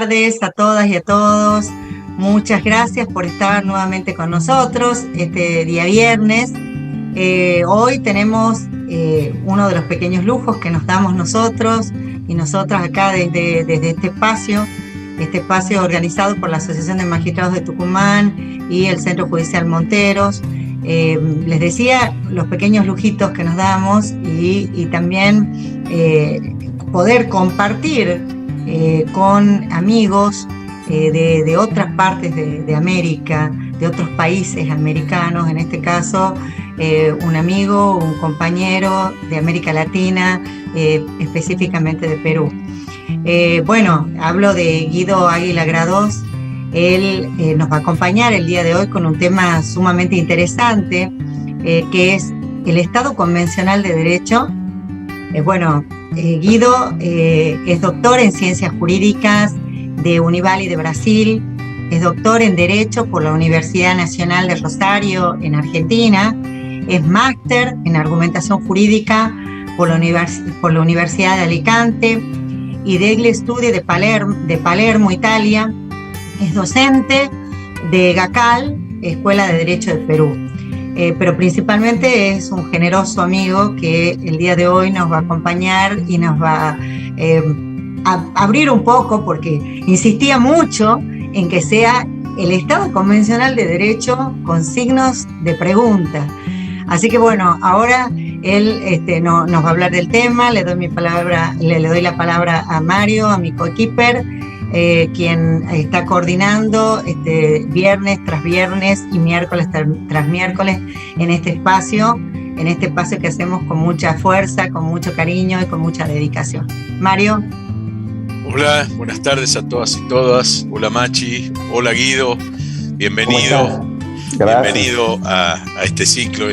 tardes a todas y a todos. Muchas gracias por estar nuevamente con nosotros este día viernes. Hoy tenemos uno de los pequeños lujos que nos damos nosotros y nosotras acá desde este espacio organizado por la Asociación de Magistrados de Tucumán y el Centro Judicial Monteros. Les decía los pequeños lujitos que nos damos y también poder compartir con amigos de otras partes de América, de otros países americanos, en este caso un amigo, un compañero de América Latina, específicamente de Perú. Bueno, hablo de Guido Águila Gradós. Él nos va a acompañar el día de hoy con un tema sumamente interesante, que es el Estado Convencional de Derecho. Guido es doctor en Ciencias Jurídicas de Univali de Brasil, es doctor en Derecho por la Universidad Nacional de Rosario en Argentina, es máster en Argumentación Jurídica por la Universidad de Alicante y degli studi de Palermo, Italia. Es docente de GACAL, Escuela de Derecho de Perú, pero principalmente es un generoso amigo que el día de hoy nos va a acompañar y nos va a abrir un poco, porque insistía mucho en que sea el Estado Convencional de Derecho con signos de pregunta. Así que bueno, ahora él nos va a hablar del tema. Le doy la palabra a Mario, a mi coequiper, quien está coordinando viernes tras viernes y miércoles tras miércoles en este espacio que hacemos con mucha fuerza, con mucho cariño y con mucha dedicación. Mario. Hola, buenas tardes a todas y todas. Hola Machi, hola Guido, bienvenido. Bienvenido a este ciclo.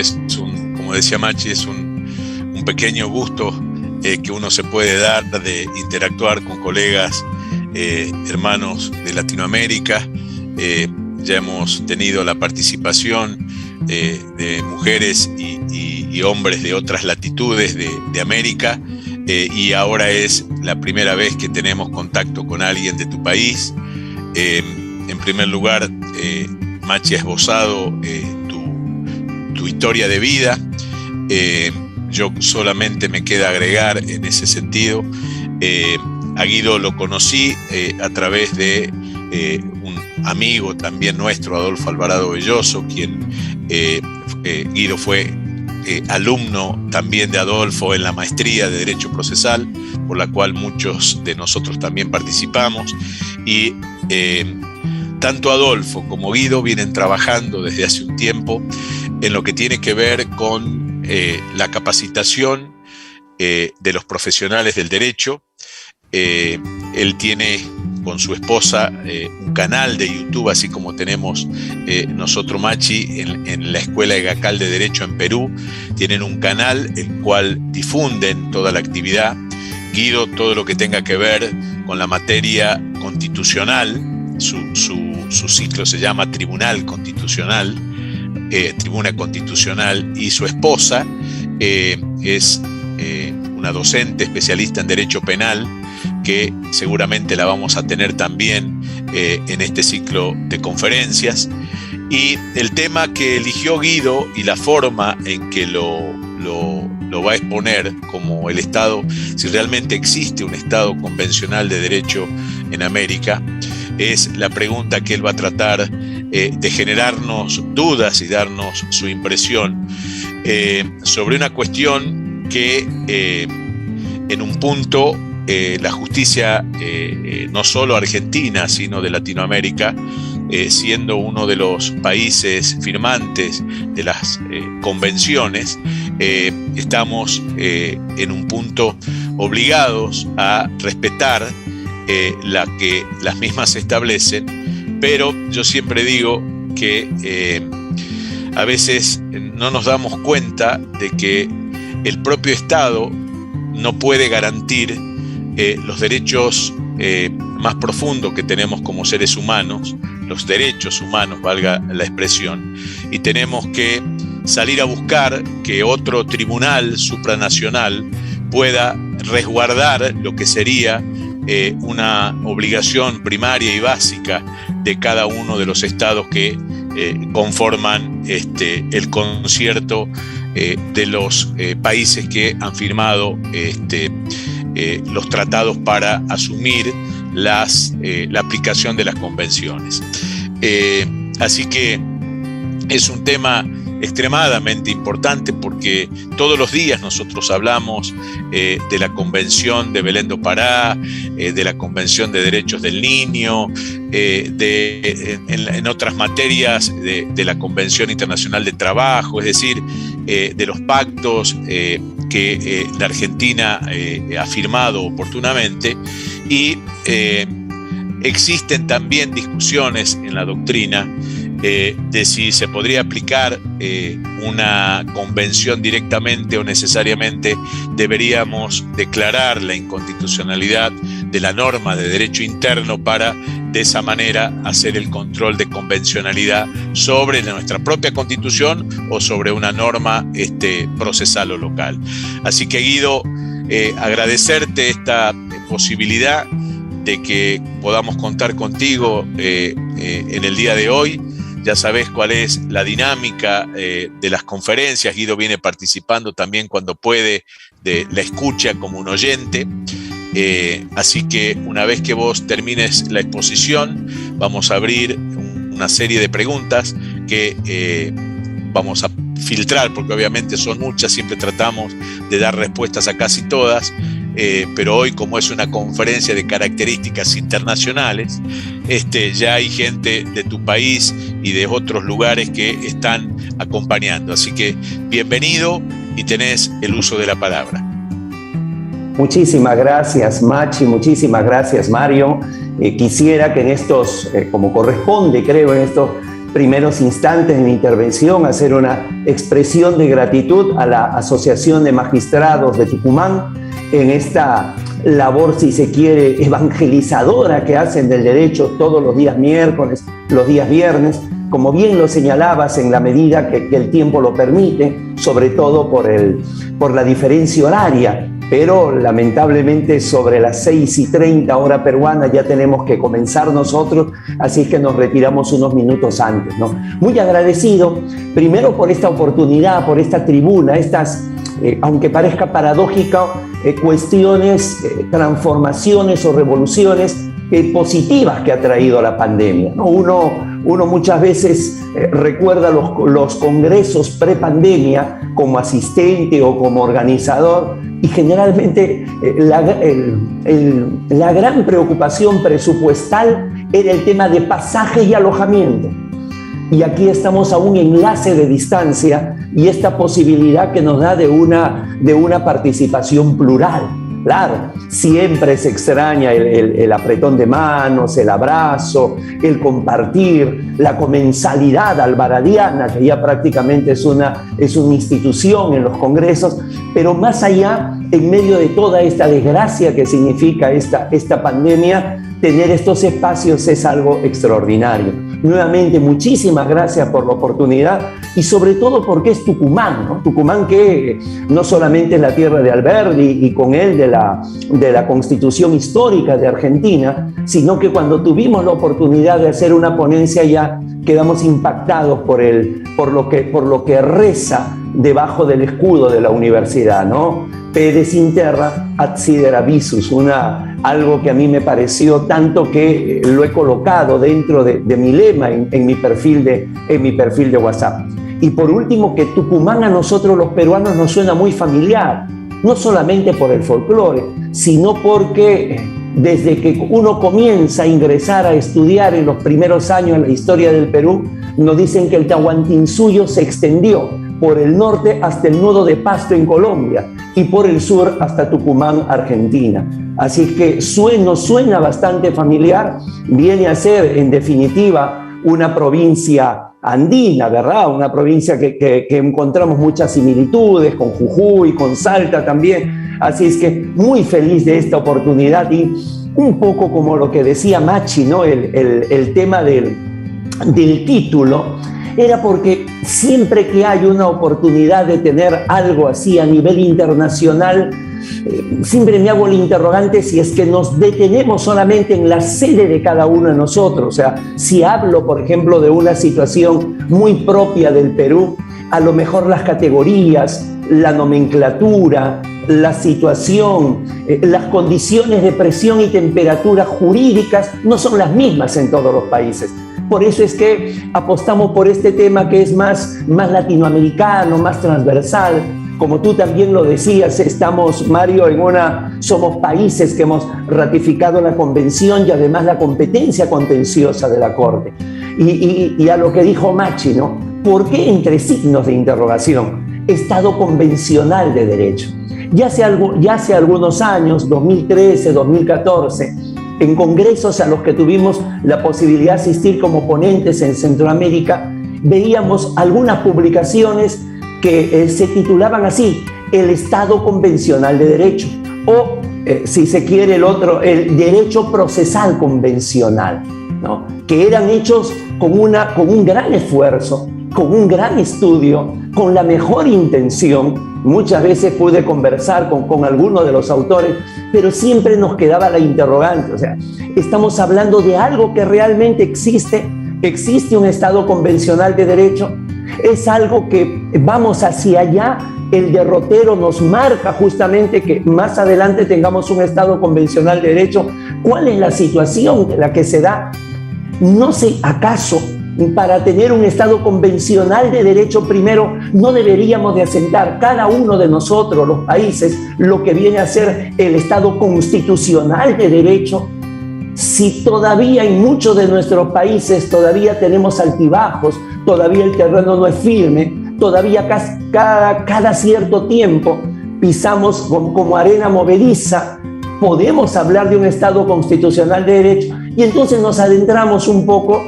Como decía Machi, es un pequeño gusto que uno se puede dar de interactuar con colegas, hermanos de Latinoamérica. Ya hemos tenido la participación de mujeres y hombres de otras latitudes de América, y ahora es la primera vez que tenemos contacto con alguien de tu país. En primer lugar, Machi ha esbozado tu historia de vida. Yo solamente me queda agregar en ese sentido. A Guido lo conocí a través de un amigo también nuestro, Adolfo Alvarado Belloso, quien Guido fue alumno también de Adolfo en la maestría de Derecho Procesal, por la cual muchos de nosotros también participamos. Y tanto Adolfo como Guido vienen trabajando desde hace un tiempo en lo que tiene que ver con la capacitación de los profesionales del derecho. Él tiene con su esposa un canal de YouTube, así como tenemos nosotros, Machi, en la Escuela de GACAL de Derecho en Perú. Tienen un canal el cual difunden toda la actividad. Guido, todo lo que tenga que ver con la materia constitucional. Su ciclo se llama Tribunal Constitucional, Tribuna Constitucional, y su esposa es una docente especialista en Derecho Penal, que seguramente la vamos a tener también en este ciclo de conferencias. Y el tema que eligió Guido y la forma en que lo va a exponer como el Estado, si realmente existe un Estado convencional de derecho en América, es la pregunta que él va a tratar de generarnos dudas y darnos su impresión sobre una cuestión que en un punto la justicia no solo argentina, sino de Latinoamérica, siendo uno de los países firmantes de las convenciones, estamos en un punto obligados a respetar que las mismas establecen, pero yo siempre digo que a veces no nos damos cuenta de que el propio Estado no puede garantir los derechos más profundos que tenemos como seres humanos, los derechos humanos, valga la expresión, y tenemos que salir a buscar que otro tribunal supranacional pueda resguardar lo que sería una obligación primaria y básica de cada uno de los estados que conforman el concierto de los países que han firmado los tratados para asumir la aplicación de las convenciones. Así que es un tema extremadamente importante porque todos los días nosotros hablamos de la Convención de Belén do Pará, de la Convención de Derechos del Niño, en otras materias de la Convención Internacional de Trabajo, es decir, de los pactos que la Argentina ha firmado oportunamente, y existen también discusiones en la doctrina de si se podría aplicar una convención directamente o necesariamente deberíamos declarar la inconstitucionalidad de la norma de derecho interno para de esa manera hacer el control de convencionalidad sobre nuestra propia constitución o sobre una norma procesal o local. Así que, Guido, agradecerte esta posibilidad de que podamos contar contigo en el día de hoy. Ya sabés cuál es la dinámica de las conferencias. Guido viene participando también cuando puede de la escucha como un oyente. Así que una vez que vos termines la exposición, vamos a abrir una serie de preguntas que vamos a filtrar, porque obviamente son muchas, siempre tratamos de dar respuestas a casi todas. Pero hoy, como es una conferencia de características internacionales, ya hay gente de tu país y de otros lugares que están acompañando. Así que bienvenido y tenés el uso de la palabra. Muchísimas gracias, Machi, muchísimas gracias, Mario. Quisiera que en estos, como corresponde, creo, en estos primeros instantes de mi intervención, hacer una expresión de gratitud a la Asociación de Magistrados de Tucumán en esta labor, si se quiere, evangelizadora que hacen del derecho todos los días miércoles, los días viernes, como bien lo señalabas, en la medida que el tiempo lo permite, sobre todo por la diferencia horaria. Pero lamentablemente sobre las 6:30 hora peruana ya tenemos que comenzar nosotros, así que nos retiramos unos minutos antes, ¿no? Muy agradecido, primero por esta oportunidad, por esta tribuna, estas, aunque parezca paradójica, cuestiones, transformaciones o revoluciones positivas que ha traído la pandemia, ¿no? Uno muchas veces recuerda los congresos pre-pandemia como asistente o como organizador, y generalmente la gran preocupación presupuestal era el tema de pasaje y alojamiento. Y aquí estamos a un enlace de distancia y esta posibilidad que nos da de una participación plural. Claro, siempre se extraña el apretón de manos, el abrazo, el compartir, la comensalidad alvaradiana, que ya prácticamente es una institución en los congresos, pero más allá, en medio de toda esta desgracia que significa esta pandemia, tener estos espacios es algo extraordinario. Nuevamente, muchísimas gracias por la oportunidad y sobre todo porque es Tucumán, ¿no? Tucumán, que no solamente es la tierra de Alberdi y con él de la Constitución histórica de Argentina, sino que cuando tuvimos la oportunidad de hacer una ponencia ya quedamos impactados por lo que reza debajo del escudo de la universidad, ¿no? Pedes in terra ad sidera visus, algo que a mí me pareció tanto que lo he colocado dentro de mi lema en mi perfil de WhatsApp. Y por último, que Tucumán a nosotros los peruanos nos suena muy familiar, no solamente por el folclore, sino porque desde que uno comienza a ingresar a estudiar en los primeros años en la historia del Perú, nos dicen que el Tahuantinsuyo se extendió por el norte hasta el nudo de Pasto en Colombia y por el sur hasta Tucumán, Argentina. Así que suena bastante familiar, viene a ser en definitiva una provincia andina, ¿verdad? Una provincia que encontramos muchas similitudes con Jujuy, con Salta también. Así es que muy feliz de esta oportunidad y un poco como lo que decía Machi, ¿no? El tema del título era porque siempre que hay una oportunidad de tener algo así a nivel internacional, siempre me hago el interrogante si es que nos detenemos solamente en la sede de cada uno de nosotros. O sea, si hablo, por ejemplo, de una situación muy propia del Perú, a lo mejor las categorías, la nomenclatura, la situación, las condiciones de presión y temperatura jurídicas no son las mismas en todos los países. Por eso es que apostamos por este tema que es más latinoamericano, más transversal. Como tú también lo decías, estamos, Mario, somos países que hemos ratificado la convención y además la competencia contenciosa de la Corte. Y a lo que dijo Machi, ¿no? ¿Por qué entre signos de interrogación? Estado convencional de derecho. Ya hace algunos años, 2013, 2014, en congresos a los que tuvimos la posibilidad de asistir como ponentes en Centroamérica, veíamos algunas publicaciones que se titulaban así: el Estado convencional de derecho, o si se quiere el derecho procesal convencional, ¿no? Que eran hechos con un gran esfuerzo, con un gran estudio, con la mejor intención. Muchas veces pude conversar con algunos de los autores, pero siempre nos quedaba la interrogante. O sea, estamos hablando de algo que realmente existe. ¿Existe un Estado convencional de derecho? Es algo que vamos hacia allá. El derrotero nos marca justamente que más adelante tengamos un Estado convencional de derecho. ¿Cuál es la situación en la que se da? No sé, ¿acaso para tener un Estado convencional de derecho primero no deberíamos de asentar cada uno de nosotros, los países, lo que viene a ser el Estado constitucional de derecho? Si todavía en muchos de nuestros países todavía tenemos altibajos, todavía el terreno no es firme, todavía cada cierto tiempo pisamos como arena movediza, podemos hablar de un Estado constitucional de derecho. Y entonces nos adentramos un poco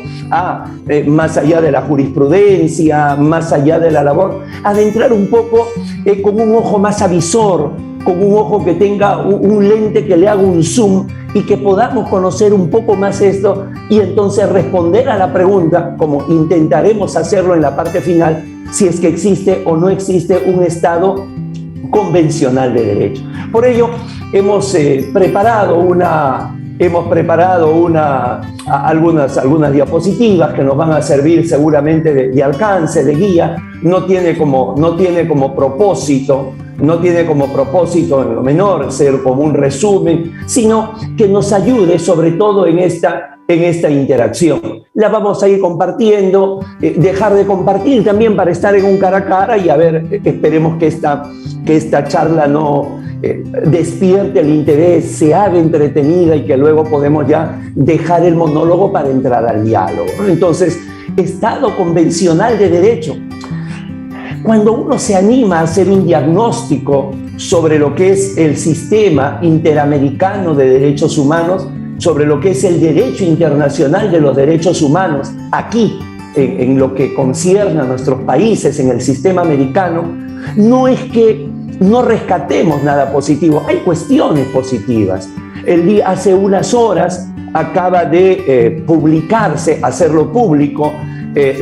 más allá de la jurisprudencia, más allá de la labor, adentrar un poco con un ojo más avisor, con un ojo que tenga un lente que le haga un zoom y que podamos conocer un poco más esto y entonces responder a la pregunta, como intentaremos hacerlo en la parte final, si es que existe o no existe un Estado convencional de derecho. Por ello, hemos preparado algunas diapositivas que nos van a servir seguramente de alcance, de guía. No tiene como propósito en lo menor ser como un resumen, sino que nos ayude sobre todo en esta interacción. La vamos a ir compartiendo, dejar de compartir también para estar en un cara a cara y a ver, esperemos que esta charla no despierte el interés, se haga entretenida y que luego podemos ya dejar el monólogo para entrar al diálogo. Entonces, Estado convencional de derecho. Cuando uno se anima a hacer un diagnóstico sobre lo que es el sistema interamericano de derechos humanos, sobre lo que es el derecho internacional de los derechos humanos, aquí, en lo que concierne a nuestros países, en el sistema americano, no es que no rescatemos nada positivo, hay cuestiones positivas. Hace unas horas acaba de publicarse, hacerlo público,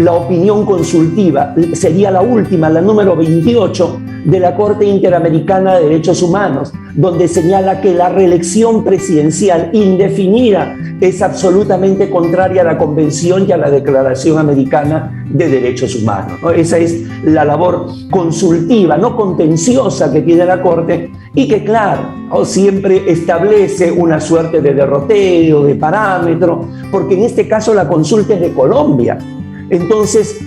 la opinión consultiva, sería la última, la número 28 de la Corte Interamericana de Derechos Humanos, donde señala que la reelección presidencial indefinida es absolutamente contraria a la Convención y a la Declaración Americana de Derechos Humanos, ¿no? Esa es la labor consultiva, no contenciosa, que tiene la Corte y que, claro, siempre establece una suerte de derrotero, de parámetro, porque en este caso la consulta es de Colombia. Entonces,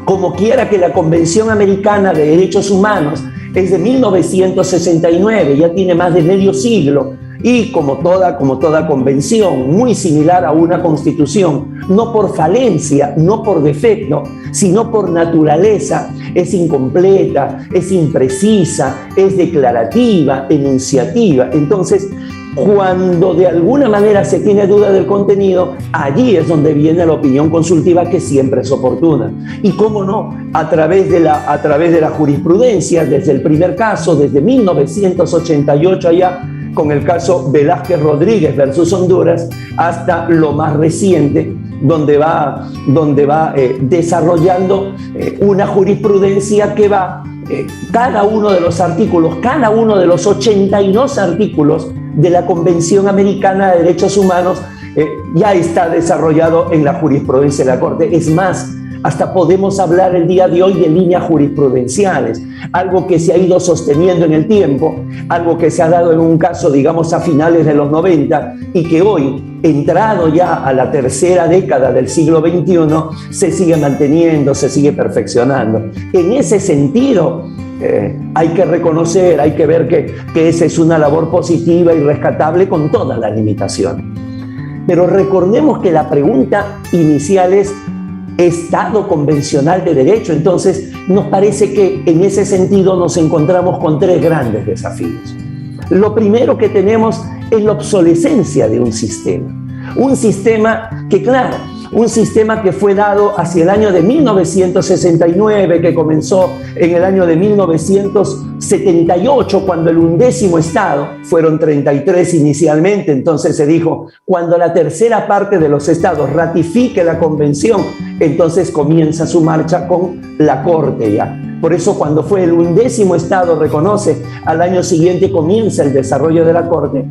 como quiera que la Convención Americana de Derechos Humanos es de 1969, ya tiene más de medio siglo, y como toda convención, muy similar a una constitución, no por falencia, no por defecto, sino por naturaleza, es incompleta, es imprecisa, es declarativa, enunciativa. Entonces, cuando de alguna manera se tiene duda del contenido, allí es donde viene la opinión consultiva, que siempre es oportuna. Y cómo no, a través de la jurisprudencia, desde el primer caso, desde 1988 allá, con el caso Velázquez Rodríguez versus Honduras, hasta lo más reciente, donde va desarrollando una jurisprudencia que va, cada uno de los artículos, cada uno de los 82 artículos de la Convención Americana de Derechos Humanos ya está desarrollado en la jurisprudencia de la Corte. Es más, hasta podemos hablar el día de hoy de líneas jurisprudenciales, algo que se ha ido sosteniendo en el tiempo, algo que se ha dado en un caso, digamos, a finales de los 90 y que hoy, entrado ya a la tercera década del siglo XXI, se sigue manteniendo, se sigue perfeccionando. En ese sentido, hay que reconocer, hay que ver que esa es una labor positiva y rescatable con todas las limitaciones. Pero recordemos que la pregunta inicial es Estado convencional de derecho. Entonces, nos parece que en ese sentido nos encontramos con tres grandes desafíos. Lo primero que tenemos es la obsolescencia de un sistema. Un sistema que, claro, un sistema que fue dado hacia el año de 1969, que comenzó en el año de 1978, cuando el 11º Estado, fueron 33 inicialmente, entonces se dijo, cuando la tercera parte de los estados ratifique la convención, entonces comienza su marcha con la Corte ya. Por eso cuando fue el 11º Estado reconoce, al año siguiente comienza el desarrollo de la Corte.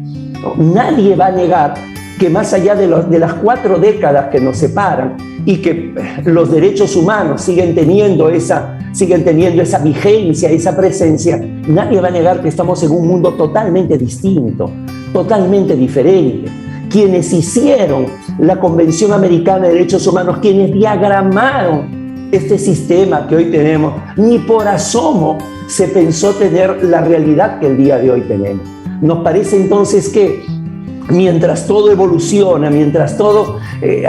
Nadie va a negar que más allá de las 4 décadas que nos separan y que los derechos humanos siguen teniendo esa vigencia, esa presencia, nadie va a negar que estamos en un mundo totalmente distinto, totalmente diferente. Quienes hicieron la Convención Americana de Derechos Humanos, quienes diagramaron este sistema que hoy tenemos, ni por asomo se pensó tener la realidad que el día de hoy tenemos. Nos parece entonces que mientras todo evoluciona, mientras todo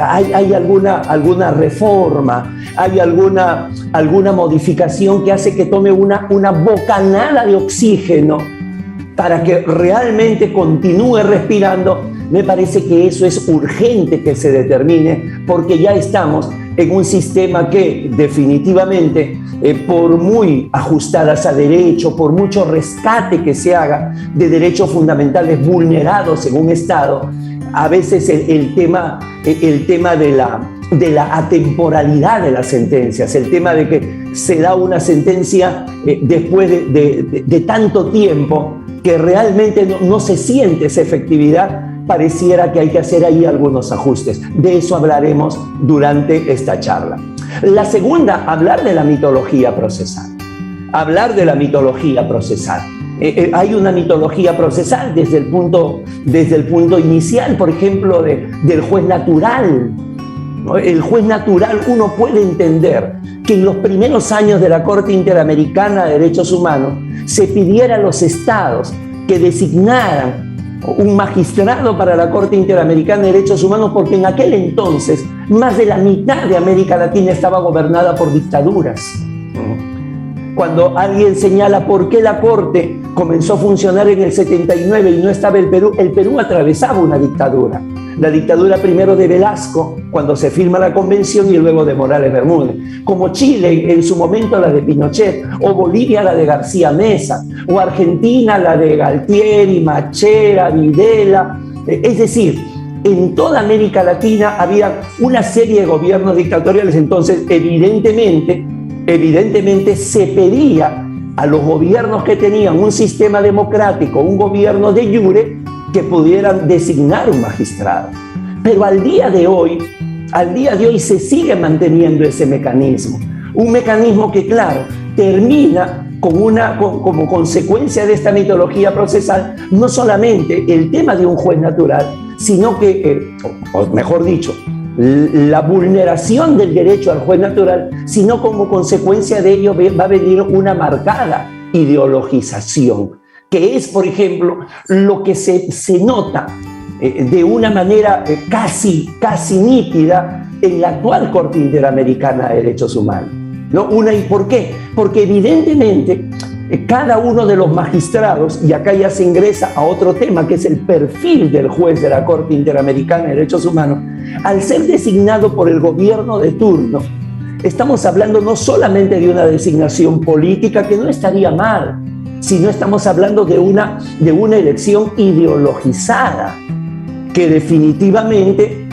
hay alguna reforma, hay alguna modificación que hace que tome una bocanada de oxígeno para que realmente continúe respirando, me parece que eso es urgente que se determine, porque ya estamos en un sistema que definitivamente, por muy ajustadas a derecho, por mucho rescate que se haga de derechos fundamentales vulnerados en un Estado, a veces el tema de la atemporalidad de las sentencias, el tema de que se da una sentencia después de tanto tiempo que realmente no se siente esa efectividad, pareciera que hay que hacer ahí algunos ajustes. De eso hablaremos durante esta charla. La segunda, hablar de la mitología procesal. Hablar de la mitología procesal. Hay una mitología procesal desde el punto inicial, por ejemplo, del juez natural. El juez natural, uno puede entender que en los primeros años de la Corte Interamericana de Derechos Humanos se pidiera a los estados que designaran un magistrado para la Corte Interamericana de Derechos Humanos, porque en aquel entonces más de la mitad de América Latina estaba gobernada por dictaduras. Cuando alguien señala por qué la Corte comenzó a funcionar en el 79 y no estaba el Perú atravesaba una dictadura. La dictadura primero de Velasco, cuando se firma la convención, y luego de Morales Bermúdez. Como Chile, en su momento la de Pinochet, o Bolivia la de García Mesa, o Argentina la de Galtieri, Machera, Videla. Es decir, en toda América Latina había una serie de gobiernos dictatoriales. Entonces, evidentemente se pedía a los gobiernos que tenían un sistema democrático, un gobierno de jure, que pudieran designar un magistrado. Pero al día de hoy se sigue manteniendo ese mecanismo. Un mecanismo que, claro, termina como consecuencia de esta mitología procesal, no solamente el tema de un juez natural, sino que, o mejor dicho, la vulneración del derecho al juez natural, sino como consecuencia de ello va a venir una marcada ideologización, que es, por ejemplo, lo que se nota de una manera casi nítida en la actual Corte Interamericana de Derechos Humanos, ¿no? ¿Y por qué? Porque evidentemente cada uno de los magistrados, y acá ya se ingresa a otro tema que es el perfil del juez de la Corte Interamericana de Derechos Humanos, al ser designado por el gobierno de turno, estamos hablando no solamente de una designación política, que no estaría mal, sino estamos hablando de una elección ideologizada, que definitivamente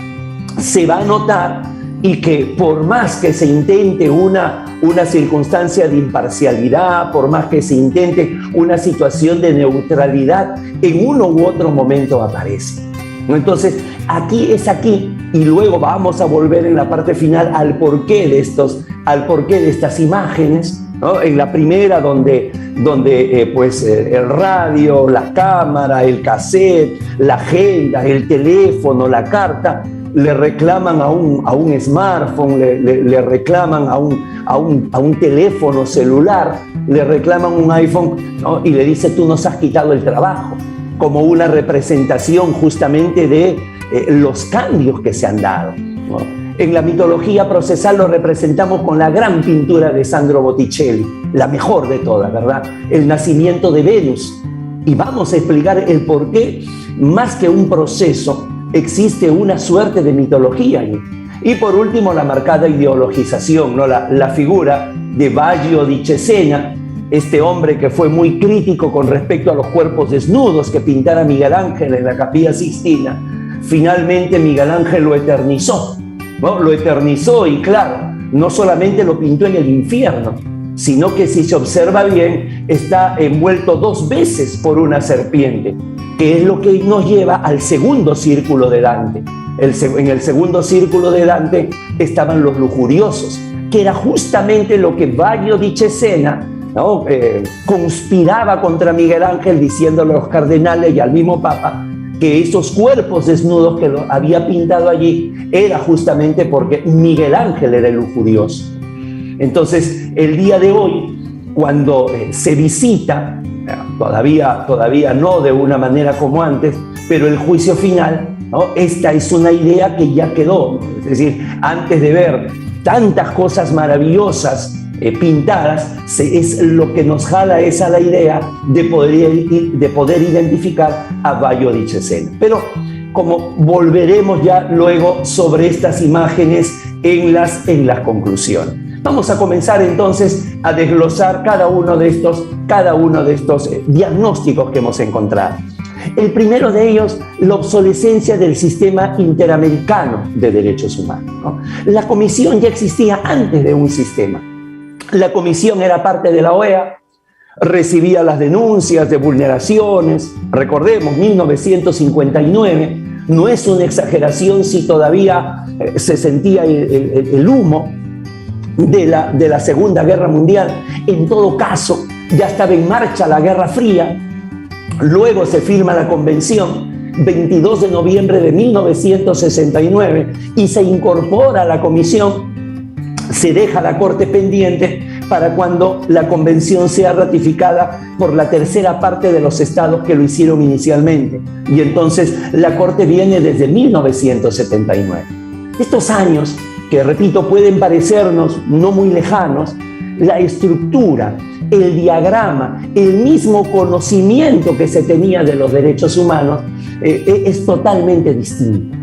se va a notar, y que por más que se intente una circunstancia de imparcialidad, por más que se intente una situación de neutralidad, en uno u otro momento aparece. Entonces, aquí, y luego vamos a volver en la parte final al porqué de estas imágenes, ¿no? En la primera, donde el radio, la cámara, el cassette, la agenda, el teléfono, la carta, le reclaman a un smartphone, le reclaman a un teléfono celular, le reclaman un iPhone, ¿no? Y le dice: tú nos has quitado el trabajo, como una representación justamente de los cambios que se han dado, ¿no? En la mitología procesal lo representamos con la gran pintura de Sandro Botticelli, la mejor de todas, ¿verdad? El nacimiento de Venus. Y vamos a explicar el por qué, más que un proceso, existe una suerte de mitología allí. Y por último, la marcada ideologización, ¿no? La figura de Baggio di Cesena, este hombre que fue muy crítico con respecto a los cuerpos desnudos que pintara Miguel Ángel en la Capilla Sixtina. Finalmente Miguel Ángel lo eternizó, ¿no? Lo eternizó, y claro, no solamente lo pintó en el infierno, sino que, si se observa bien, está envuelto 2 veces por una serpiente, que es lo que nos lleva al segundo círculo de Dante. En el segundo círculo de Dante estaban los lujuriosos, que era justamente lo que Baggio di Cesena, ¿no? Conspiraba contra Miguel Ángel, diciéndole a los cardenales y al mismo Papa que esos cuerpos desnudos que lo había pintado allí era justamente porque Miguel Ángel era el lujurioso. Entonces, el día de hoy, cuando se visita, todavía no de una manera como antes, pero el juicio final, ¿no? Esta es una idea que ya quedó. Es decir, antes de ver tantas cosas maravillosas pintadas, es lo que nos jala esa la idea de poder identificar a Baggio di Cesena. Pero como volveremos ya luego sobre estas imágenes en las conclusiones. Vamos a comenzar entonces a desglosar cada uno de estos diagnósticos que hemos encontrado. El primero de ellos, la obsolescencia del sistema interamericano de derechos humanos, ¿no? La comisión ya existía antes de un sistema. La comisión era parte de la OEA, recibía las denuncias de vulneraciones. Recordemos, 1959, no es una exageración si todavía se sentía el humo de la Segunda Guerra Mundial. En todo caso, ya estaba en marcha la Guerra Fría. Luego se firma la Convención, 22 de noviembre de 1969, y se incorpora a la Comisión. Se deja la Corte pendiente para cuando la Convención sea ratificada por la tercera parte de los estados que lo hicieron inicialmente. Y entonces la Corte viene desde 1979. Estos años, que repito, pueden parecernos no muy lejanos, la estructura, el diagrama, el mismo conocimiento que se tenía de los derechos humanos es totalmente distinto.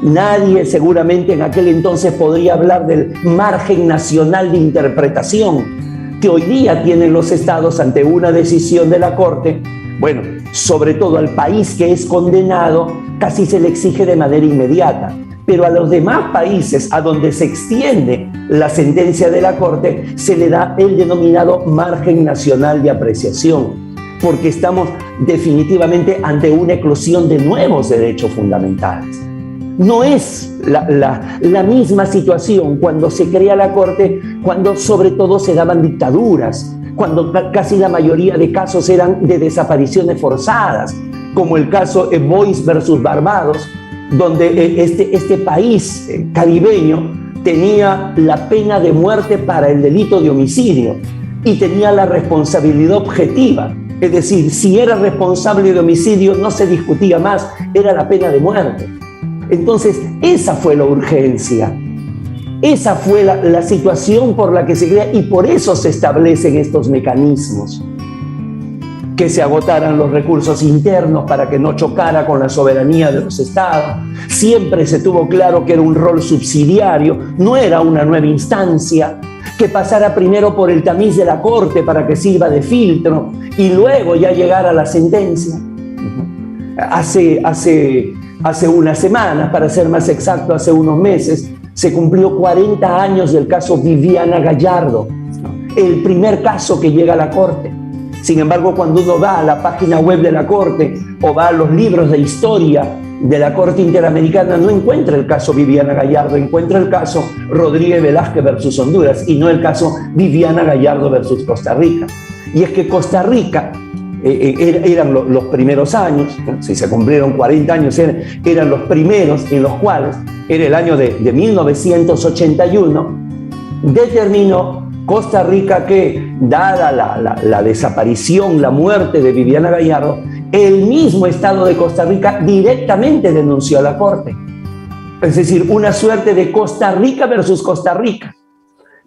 Nadie seguramente en aquel entonces podría hablar del margen nacional de interpretación que hoy día tienen los estados ante una decisión de la Corte. Bueno, sobre todo al país que es condenado, casi se le exige de manera inmediata. Pero a los demás países a donde se extiende la sentencia de la Corte se le da el denominado margen nacional de apreciación, porque estamos definitivamente ante una eclosión de nuevos derechos fundamentales. No es la misma situación cuando se crea la Corte, cuando sobre todo se daban dictaduras, cuando casi la mayoría de casos eran de desapariciones forzadas, como el caso Boyce versus Barbados, donde este país caribeño tenía la pena de muerte para el delito de homicidio y tenía la responsabilidad objetiva. Es decir, si era responsable de homicidio no se discutía más, era la pena de muerte. Entonces, esa fue la urgencia, esa fue la situación por la que se crea, y por eso se establecen estos mecanismos. Que se agotaran los recursos internos para que no chocara con la soberanía de los estados. Siempre se tuvo claro que era un rol subsidiario, no era una nueva instancia, que pasara primero por el tamiz de la Corte para que sirva de filtro y luego ya llegara a la sentencia. Hace Hace unas semanas, para ser más exacto, hace unos meses, se cumplió 40 años del caso Viviana Gallardo, el primer caso que llega a la Corte. Sin embargo, cuando uno va a la página web de la Corte o va a los libros de historia de la Corte Interamericana, no encuentra el caso Viviana Gallardo, encuentra el caso Rodríguez Velázquez versus Honduras y no el caso Viviana Gallardo versus Costa Rica. Y es que Costa Rica eran los primeros años, ¿no? Si se cumplieron 40 años, eran los primeros en los cuales, era el año de 1981, determinó Costa Rica que, dada la desaparición, la muerte de Viviana Gallardo, el mismo Estado de Costa Rica directamente denunció a la Corte. Es decir, una suerte de Costa Rica versus Costa Rica.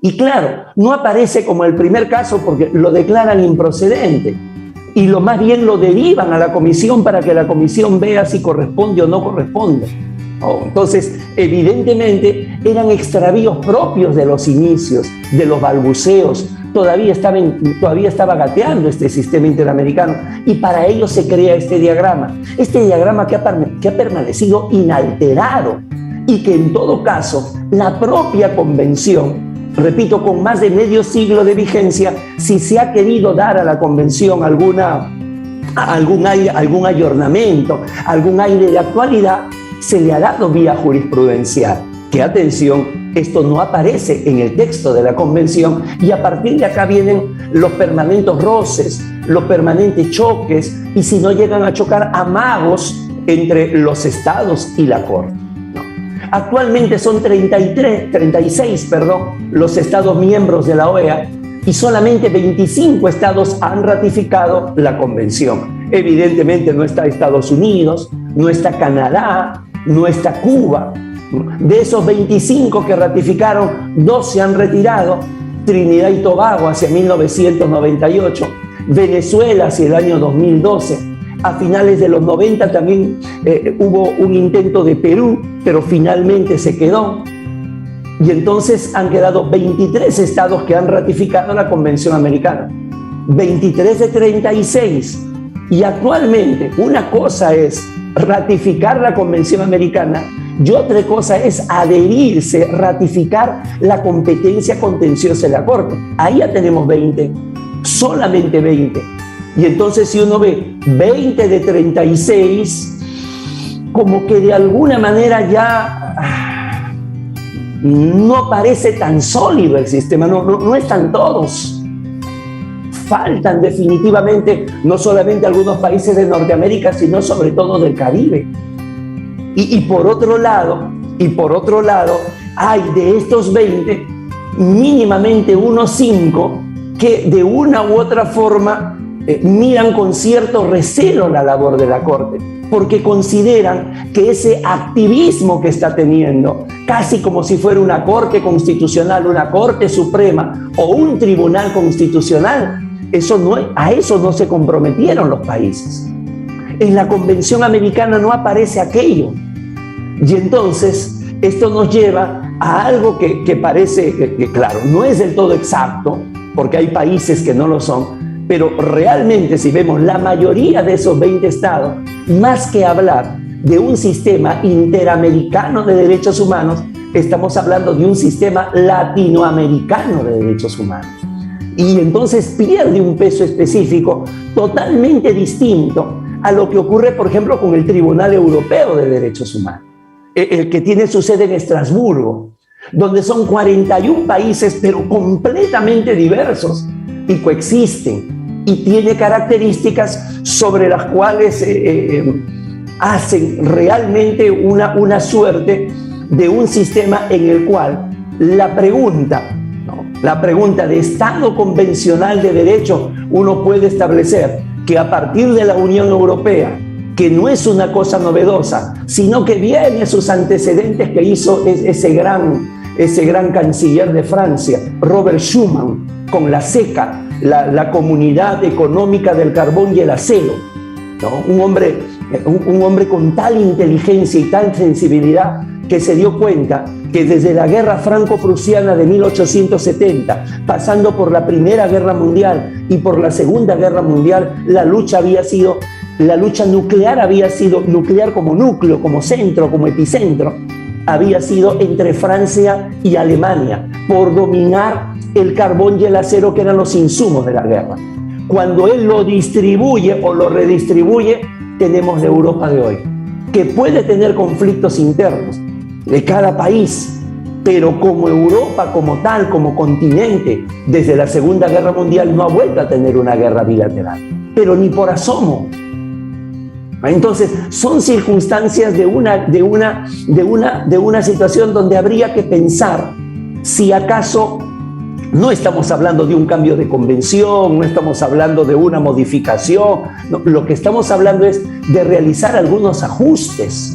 Y claro, no aparece como el primer caso porque lo declaran improcedente y más bien lo derivan a la comisión para que la comisión vea si corresponde o no corresponde. Entonces, evidentemente, eran extravíos propios de los inicios, de los balbuceos. Todavía estaba gateando este sistema interamericano y para ello se crea este diagrama que ha permanecido inalterado y que en todo caso la propia convención, repito, con más de medio siglo de vigencia, si se ha querido dar a la convención algún ayornamiento, algún aire de actualidad, se le ha dado vía jurisprudencial. Que atención, esto no aparece en el texto de la convención y a partir de acá vienen los permanentes roces, los permanentes choques y si no llegan a chocar, amagos entre los estados y la Corte. Actualmente son 36 los estados miembros de la OEA y solamente 25 estados han ratificado la convención. Evidentemente no está Estados Unidos, no está Canadá, no está Cuba. De esos 25 que ratificaron, 2 se han retirado: Trinidad y Tobago hacia 1998, Venezuela hacia el año 2012. A finales de los 90 también hubo un intento de Perú, pero finalmente se quedó. Y entonces han quedado 23 estados que han ratificado la Convención Americana. 23 de 36. Y actualmente una cosa es ratificar la Convención Americana y otra cosa es adherirse, ratificar la competencia contenciosa de la Corte. Ahí ya tenemos 20, solamente 20. Y entonces si uno ve 20 de 36, como que de alguna manera ya no parece tan sólido el sistema, no están todos. Faltan definitivamente no solamente algunos países de Norteamérica, sino sobre todo del Caribe. Y por otro lado, hay de estos 20, mínimamente unos 5 que de una u otra forma miran con cierto recelo la labor de la Corte, porque consideran que ese activismo que está teniendo, casi como si fuera una Corte Constitucional, una Corte Suprema o un Tribunal Constitucional, a eso no se comprometieron los países. En la Convención Americana no aparece aquello. Y entonces esto nos lleva a algo que parece, claro, no es del todo exacto, porque hay países que no lo son, pero realmente si vemos la mayoría de esos 20 estados, más que hablar de un sistema interamericano de derechos humanos, estamos hablando de un sistema latinoamericano de derechos humanos. Y entonces pierde un peso específico totalmente distinto a lo que ocurre, por ejemplo, con el Tribunal Europeo de Derechos Humanos, el que tiene su sede en Estrasburgo, donde son 41 países, pero completamente diversos y coexisten, y tiene características sobre las cuales hacen realmente una suerte de un sistema en el cual la pregunta de Estado convencional de derecho, uno puede establecer que a partir de la Unión Europea, que no es una cosa novedosa, sino que viene sus antecedentes que hizo ese gran canciller de Francia, Robert Schuman, con la CECA, la Comunidad Económica del Carbón y el Acero, ¿no? Un hombre con tal inteligencia y tal sensibilidad que se dio cuenta que desde la guerra franco-prusiana de 1870, pasando por la Primera Guerra Mundial y por la Segunda Guerra Mundial, la lucha había sido la lucha nuclear había sido, nuclear como núcleo, como centro, como epicentro, había sido entre Francia y Alemania, por dominar el carbón y el acero, que eran los insumos de la guerra. Cuando él lo distribuye o lo redistribuye, tenemos la Europa de hoy, que puede tener conflictos internos de cada país, pero como Europa, como tal, como continente, desde la Segunda Guerra Mundial no ha vuelto a tener una guerra bilateral, pero ni por asomo. Entonces, son circunstancias de una situación donde habría que pensar si acaso no estamos hablando de un cambio de convención, no estamos hablando de una modificación, no, lo que estamos hablando es de realizar algunos ajustes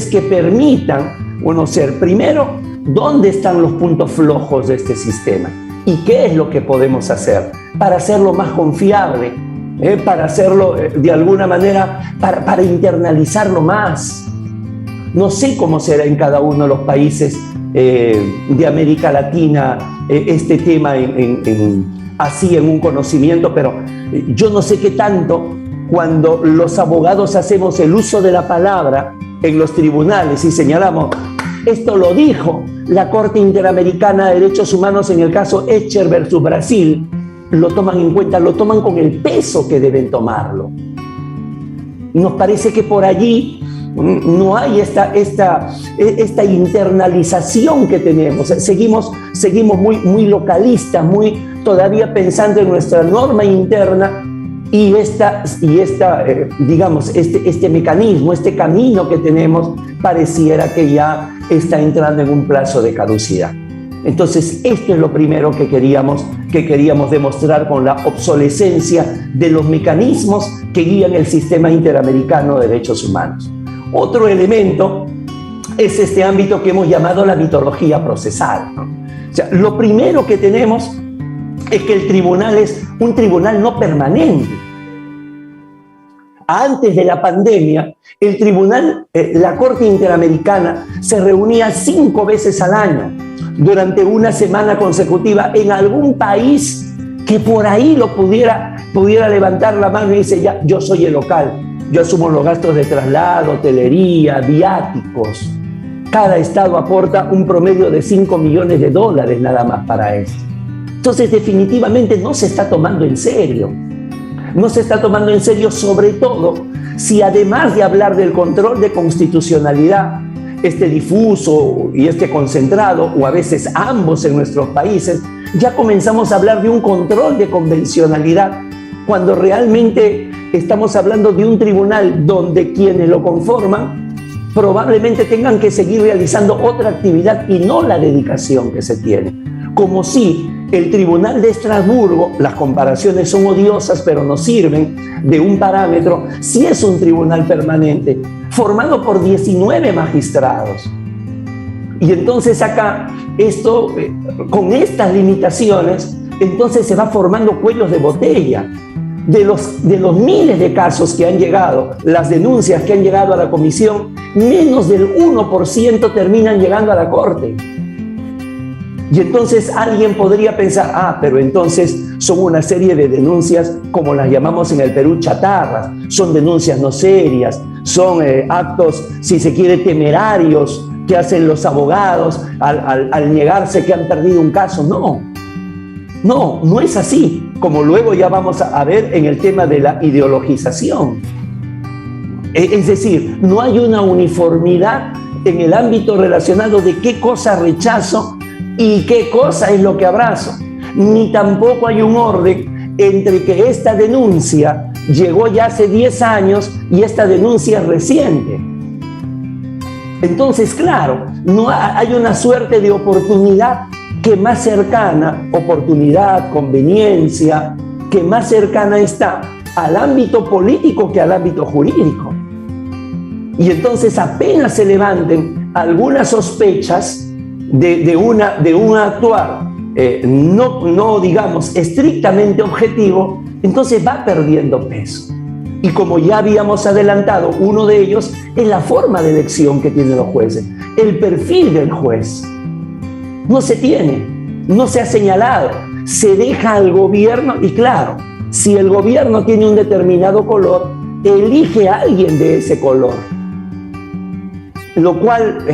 que permitan conocer primero dónde están los puntos flojos de este sistema y qué es lo que podemos hacer para hacerlo más confiable, para hacerlo de alguna manera, para internalizarlo más. No sé cómo será en cada uno de los países de América Latina este tema así en un conocimiento, pero yo no sé qué tanto cuando los abogados hacemos el uso de la palabra en los tribunales y señalamos, esto lo dijo la Corte Interamericana de Derechos Humanos en el caso Escher versus Brasil, lo toman en cuenta, lo toman con el peso que deben tomarlo. Nos parece que por allí no hay esta internalización que tenemos. Seguimos muy localistas, todavía pensando en nuestra norma interna y digamos, este mecanismo, este camino que tenemos, pareciera que ya está entrando en un plazo de caducidad. Entonces, esto es lo primero que queríamos demostrar con la obsolescencia de los mecanismos que guían el sistema interamericano de derechos humanos. Otro elemento es este ámbito que hemos llamado la mitología procesal, ¿no? O sea, lo primero que tenemos es que el tribunal es un tribunal no permanente. Antes de la pandemia, el tribunal, la Corte Interamericana, se reunía 5 veces al año durante una semana consecutiva en algún país que por ahí lo pudiera levantar la mano y dice, ya, yo soy el local, yo asumo los gastos de traslado, hotelería, viáticos. Cada estado aporta un promedio de $5 millones nada más para esto. Entonces, definitivamente no se está tomando en serio. No se está tomando en serio, sobre todo si además de hablar del control de constitucionalidad, este difuso y este concentrado, o a veces ambos en nuestros países, ya comenzamos a hablar de un control de convencionalidad, cuando realmente estamos hablando de un tribunal donde quienes lo conforman probablemente tengan que seguir realizando otra actividad y no la dedicación que se tiene. Como si el Tribunal de Estrasburgo, las comparaciones son odiosas pero nos sirven de un parámetro, si es un tribunal permanente, formado por 19 magistrados. Y entonces acá, esto, con estas limitaciones, entonces se va formando cuellos de botella. De los miles de casos que han llegado, las denuncias que han llegado a la comisión, menos del 1% terminan llegando a la Corte. Y entonces alguien podría pensar, pero entonces son una serie de denuncias, como las llamamos en el Perú, chatarras, son denuncias no serias, son actos, si se quiere, temerarios que hacen los abogados al negarse que han perdido un caso. No es así, como luego ya vamos a ver en el tema de la ideologización. Es decir, no hay una uniformidad en el ámbito relacionado de qué cosa rechazo y qué cosa es lo que abrazo, ni tampoco hay un orden entre que esta denuncia llegó ya hace 10 años y esta denuncia es reciente. Entonces, claro, no hay una suerte de oportunidad que más cercana, oportunidad, conveniencia, que más cercana está al ámbito político que al ámbito jurídico. Y entonces apenas se levanten algunas sospechas de un actuar no digamos estrictamente objetivo, entonces va perdiendo peso. Y como ya habíamos adelantado, uno de ellos es la forma de elección que tienen los jueces, el perfil del juez. No se tiene, no se ha señalado, se deja al gobierno y claro, Si el gobierno tiene un determinado color, elige a alguien de ese color, lo cual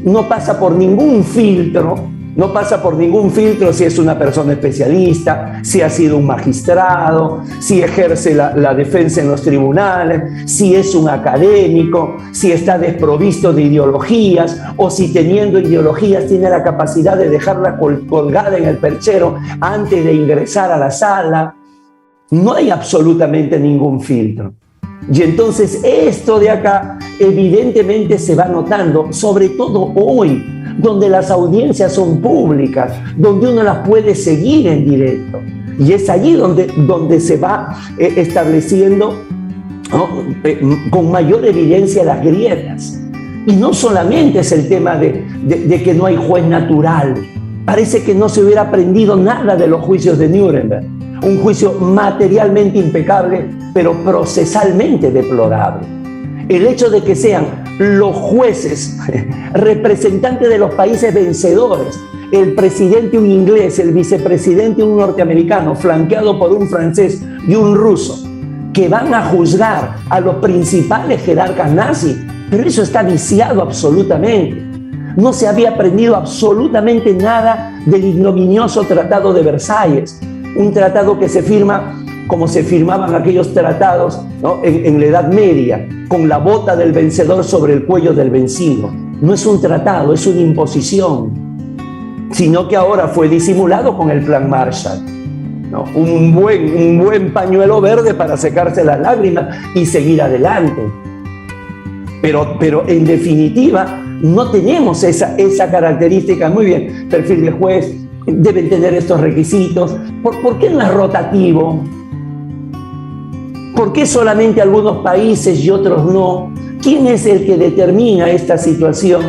no pasa por ningún filtro. No pasa por ningún filtro si es una persona especialista, si ha sido un magistrado, si ejerce la defensa en los tribunales, si es un académico, si está desprovisto de ideologías o si teniendo ideologías tiene la capacidad de dejarla colgada en el perchero antes de ingresar a la sala. No hay absolutamente ningún filtro. Y entonces esto de acá evidentemente se va notando, sobre todo hoy, donde las audiencias son públicas, donde uno las puede seguir en directo. Y es allí donde se va estableciendo, ¿no?, con mayor evidencia las grietas. Y no solamente es el tema de que no hay juez natural. Parece que no se hubiera aprendido nada de los juicios de Nuremberg. Un juicio materialmente impecable, pero procesalmente deplorable. El hecho de que sean los jueces representantes de los países vencedores, el presidente un inglés, el vicepresidente un norteamericano, flanqueado por un francés y un ruso, que van a juzgar a los principales jerarcas nazis, pero eso está viciado absolutamente. No se había aprendido absolutamente nada del ignominioso Tratado de Versalles, un tratado que se firma como se firmaban aquellos tratados, ¿no?, en la Edad Media, con la bota del vencedor sobre el cuello del vencido. No es un tratado, es una imposición, sino que ahora fue disimulado con el Plan Marshall, ¿no? Un buen pañuelo verde para secarse las lágrimas y seguir adelante. Pero en definitiva no tenemos esa característica. Muy bien, perfil de juez, deben tener estos requisitos. ¿Por qué no es rotativo? ¿Por qué solamente algunos países y otros no? ¿Quién es el que determina esta situación?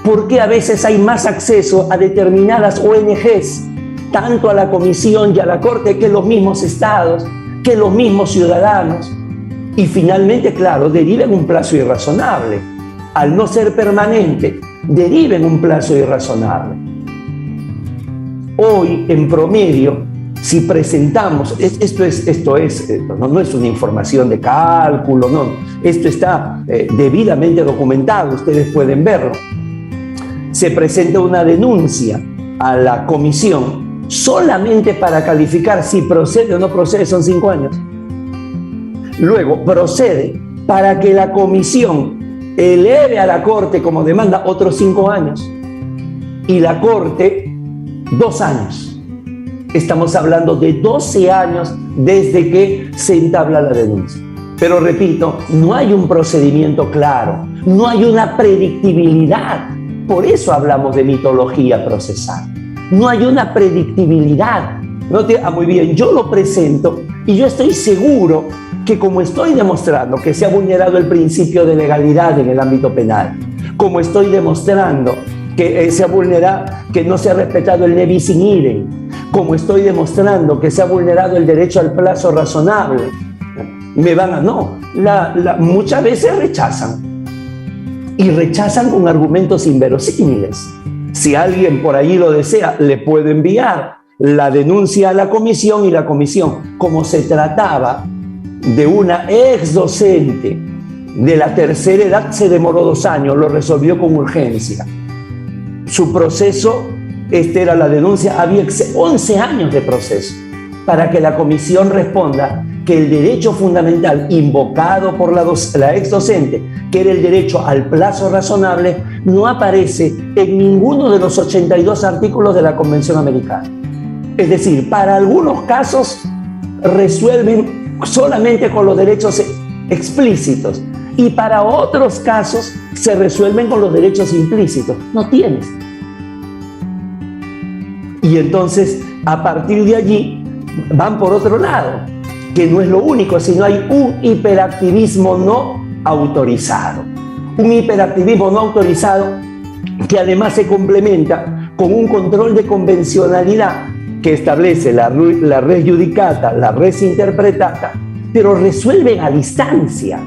¿Por qué a veces hay más acceso a determinadas ONGs, tanto a la Comisión y a la Corte, que los mismos estados, que los mismos ciudadanos? Y finalmente, claro, deriva en un plazo irrazonable. Al no ser permanente, deriva en un plazo irrazonable. Hoy, en promedio, si presentamos, esto no es una información de cálculo, no, esto está debidamente documentado, ustedes pueden verlo. Se presenta una denuncia a la comisión solamente para calificar si procede o no procede, son 5 años. Luego procede para que la comisión eleve a la Corte como demanda otros 5 años y la Corte 2 años. Estamos hablando de 12 años desde que se entabla la denuncia. Pero repito, no hay un procedimiento claro, no hay una predictibilidad. Por eso hablamos de mitología procesal. No hay una predictibilidad. Muy bien, yo lo presento y yo estoy seguro que, como estoy demostrando que se ha vulnerado el principio de legalidad en el ámbito penal, como estoy demostrando que se ha vulnerado, que no se ha respetado el ne bis in idem, como estoy demostrando que se ha vulnerado el derecho al plazo razonable, me van a muchas veces rechazan, y rechazan con argumentos inverosímiles. Si alguien por ahí lo desea, le puedo enviar la denuncia a la comisión, y la comisión, como se trataba de una ex docente de la tercera edad, se demoró 2 años, lo resolvió con urgencia. Su proceso, era la denuncia, había 11 años de proceso para que la comisión responda que el derecho fundamental invocado por la ex docente, que era el derecho al plazo razonable, no aparece en ninguno de los 82 artículos de la Convención Americana. Es decir, para algunos casos resuelven solamente con los derechos explícitos y para otros casos se resuelven con los derechos implícitos. No tienes. Y entonces, a partir de allí, van por otro lado, que no es lo único, sino hay un hiperactivismo no autorizado. Un hiperactivismo no autorizado que además se complementa con un control de convencionalidad que establece la res judicata, la res interpretata, pero resuelven a distancia,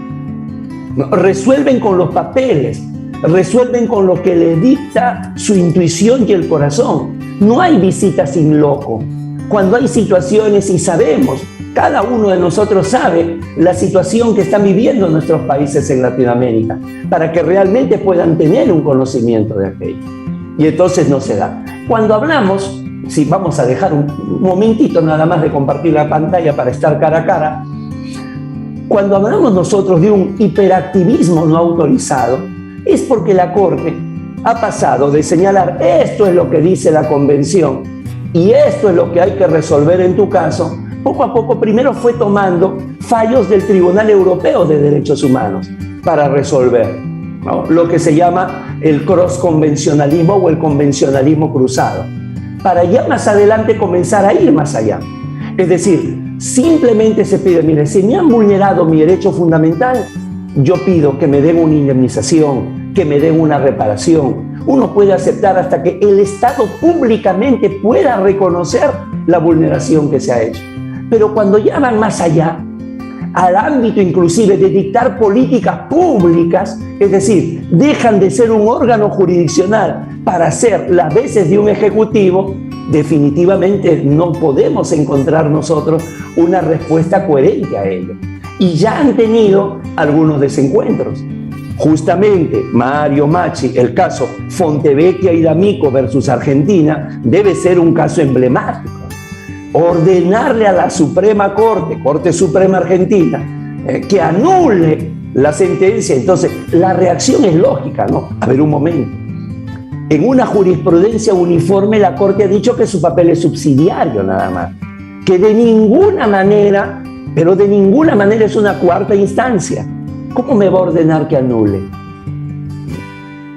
resuelven con los papeles, resuelven con lo que le dicta su intuición y el corazón. No hay visitas in loco, Cuando hay situaciones y sabemos, cada uno de nosotros sabe la situación que están viviendo nuestros países en Latinoamérica, para que realmente puedan tener un conocimiento de aquello. Y entonces no se da. Cuando hablamos, si vamos a dejar un momentito nada más de compartir la pantalla para estar cara a cara, cuando hablamos nosotros de un hiperactivismo no autorizado, es porque la Corte ha pasado de señalar esto es lo que dice la Convención y esto es lo que hay que resolver en tu caso, poco a poco primero fue tomando fallos del Tribunal Europeo de Derechos Humanos para resolver, ¿no?, lo que se llama el cross-convencionalismo o el convencionalismo cruzado, para ya más adelante comenzar a ir más allá. Es decir, simplemente se pide, mire, si me han vulnerado mi derecho fundamental, yo pido que me den una indemnización, que me den una reparación. Uno puede aceptar hasta que el Estado públicamente pueda reconocer la vulneración que se ha hecho. Pero cuando ya van más allá, al ámbito inclusive de dictar políticas públicas, es decir, dejan de ser un órgano jurisdiccional para ser las veces de un ejecutivo, definitivamente no podemos encontrar nosotros una respuesta coherente a ello. Y ya han tenido algunos desencuentros. Justamente, Mario Macchi, el caso Fontevecchia y D'Amico versus Argentina, debe ser un caso emblemático. Ordenarle a la Suprema Corte, Corte Suprema Argentina, que anule la sentencia. Entonces, la reacción es lógica, ¿no? A ver, un momento. En una jurisprudencia uniforme, la Corte ha dicho que su papel es subsidiario nada más, que de ninguna manera, pero de ninguna manera es una cuarta instancia. ¿Cómo me va a ordenar que anule?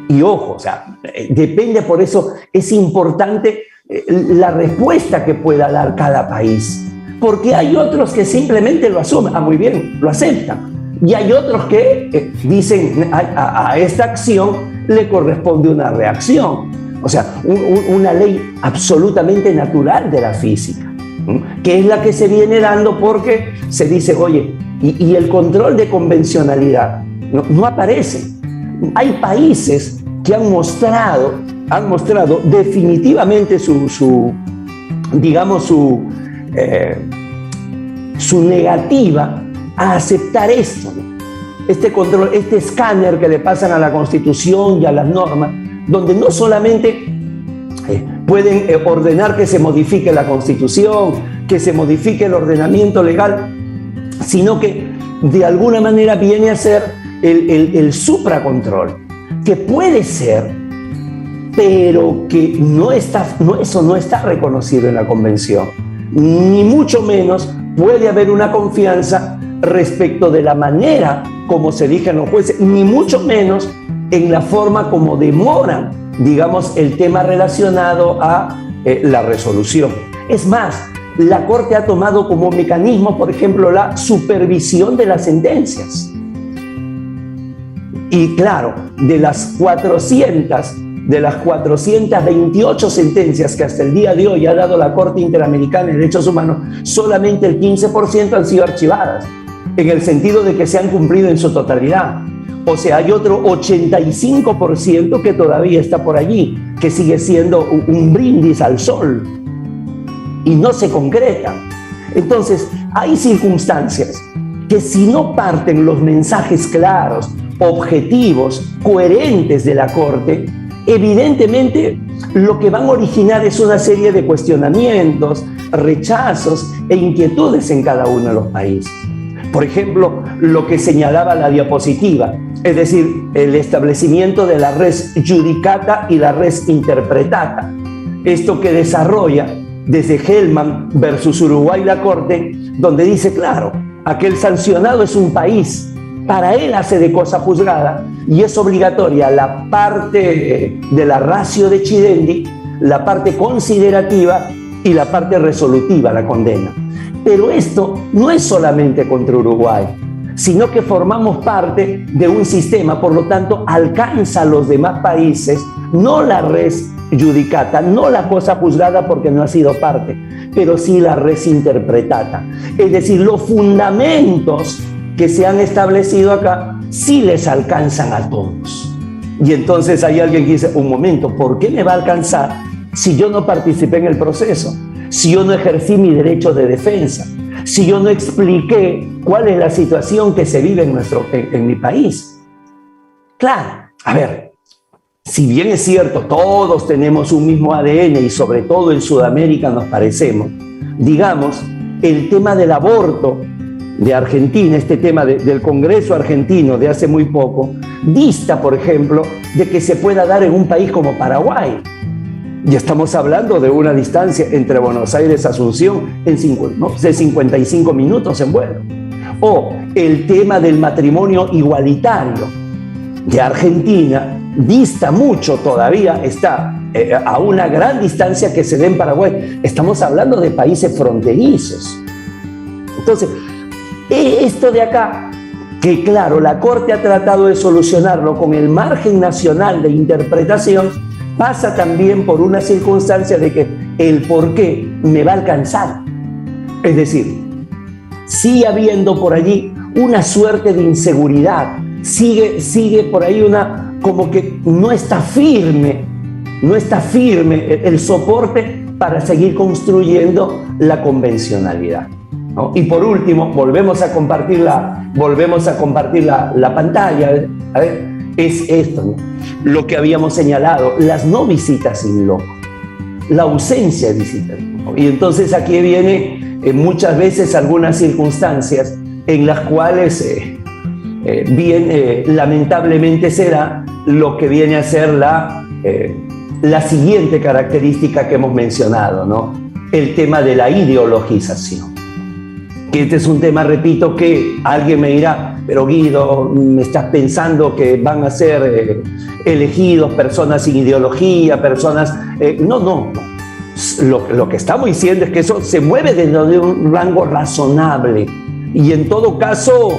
Y ojo, o sea, depende, por eso es importante la respuesta que pueda dar cada país, porque hay otros que simplemente lo asumen, muy bien, lo aceptan, y hay otros que dicen a esta acción le corresponde una reacción, o sea, una ley absolutamente natural de la física, que es la que se viene dando porque se dice, oye, y el control de convencionalidad no aparece. Hay países que han mostrado definitivamente su negativa a aceptar esto, ¿no? Este control, este escáner que le pasan a la Constitución y a las normas, donde no solamente pueden ordenar que se modifique la Constitución, que se modifique el ordenamiento legal, sino que de alguna manera viene a ser el supracontrol, que puede ser, pero que eso no está reconocido en la Convención, ni mucho menos puede haber una confianza respecto de la manera como se eligen los jueces, ni mucho menos en la forma como demoran, digamos, el tema relacionado a la resolución. Es más, la Corte ha tomado como mecanismo, por ejemplo, la supervisión de las sentencias. Y claro, de las 428 sentencias que hasta el día de hoy ha dado la Corte Interamericana de Derechos Humanos, solamente el 15% han sido archivadas, en el sentido de que se han cumplido en su totalidad. O sea, hay otro 85% que todavía está por allí, que sigue siendo un brindis al sol y no se concreta. Entonces, hay circunstancias que si no parten los mensajes claros, objetivos, coherentes de la Corte, evidentemente lo que van a originar es una serie de cuestionamientos, rechazos e inquietudes en cada uno de los países. Por ejemplo, lo que señalaba la diapositiva, es decir, el establecimiento de la res judicata y la res interpretata. Esto que desarrolla desde Hellman versus Uruguay la Corte, donde dice, claro, aquel sancionado es un país, para él hace de cosa juzgada y es obligatoria la parte de la ratio decidendi, la parte considerativa y la parte resolutiva, la condena. Pero esto no es solamente contra Uruguay, sino que formamos parte de un sistema, por lo tanto alcanza a los demás países, no la res judicata, no la cosa juzgada porque no ha sido parte, pero sí la res interpretata. Es decir, los fundamentos que se han establecido acá sí les alcanzan a todos. Y entonces hay alguien que dice, un momento, ¿por qué me va a alcanzar si yo no participé en el proceso? si yo no ejercí mi derecho de defensa, si yo no expliqué cuál es la situación que se vive en mi país? Claro, a ver, si bien es cierto, todos tenemos un mismo ADN y sobre todo en Sudamérica nos parecemos, digamos, el tema del aborto de Argentina, este tema del Congreso argentino de hace muy poco, dista, por ejemplo, de que se pueda dar en un país como Paraguay. Ya estamos hablando de una distancia entre Buenos Aires y Asunción de 55 minutos en vuelo. O el tema del matrimonio igualitario de Argentina dista mucho todavía, está a una gran distancia que se dé en Paraguay. Estamos hablando de países fronterizos. Entonces, esto de acá, que claro, la Corte ha tratado de solucionarlo con el margen nacional de interpretación, pasa también por una circunstancia de que el por qué me va a alcanzar. Es decir, sigue habiendo por allí una suerte de inseguridad, sigue por ahí como que no está firme el soporte para seguir construyendo la convencionalidad, ¿no? Y por último, volvemos a compartir la pantalla. A ver, es esto, ¿no? Lo que habíamos señalado, las no visitas in loco, la ausencia de visitas in loco. Y entonces aquí viene muchas veces algunas circunstancias en las cuales lamentablemente será lo que viene a ser la siguiente característica que hemos mencionado, ¿no? El tema de la ideologización. Que este es un tema, repito, que alguien me dirá, pero Guido, ¿me estás pensando que van a ser elegidos personas sin ideología, personas...? No. Lo que estamos diciendo es que eso se mueve dentro de un rango razonable y en todo caso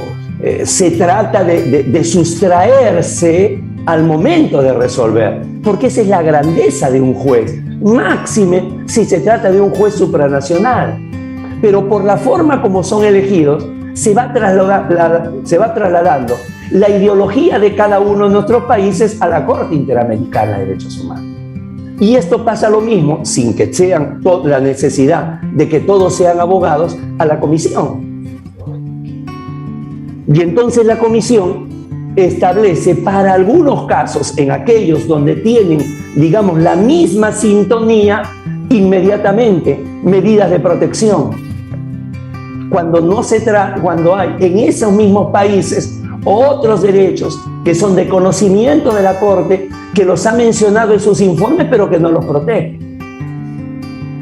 se trata de sustraerse al momento de resolver, porque esa es la grandeza de un juez, máxime si se trata de un juez supranacional. Pero por la forma como son elegidos, se va trasladando la ideología de cada uno de nuestros países a la Corte Interamericana de Derechos Humanos. Y esto pasa lo mismo, sin que sean la necesidad de que todos sean abogados, a la comisión. Y entonces la comisión establece para algunos casos, en aquellos donde tienen, digamos, la misma sintonía, inmediatamente medidas de protección. Cuando hay en esos mismos países otros derechos que son de conocimiento de la Corte, que los ha mencionado en sus informes, pero que no los protege.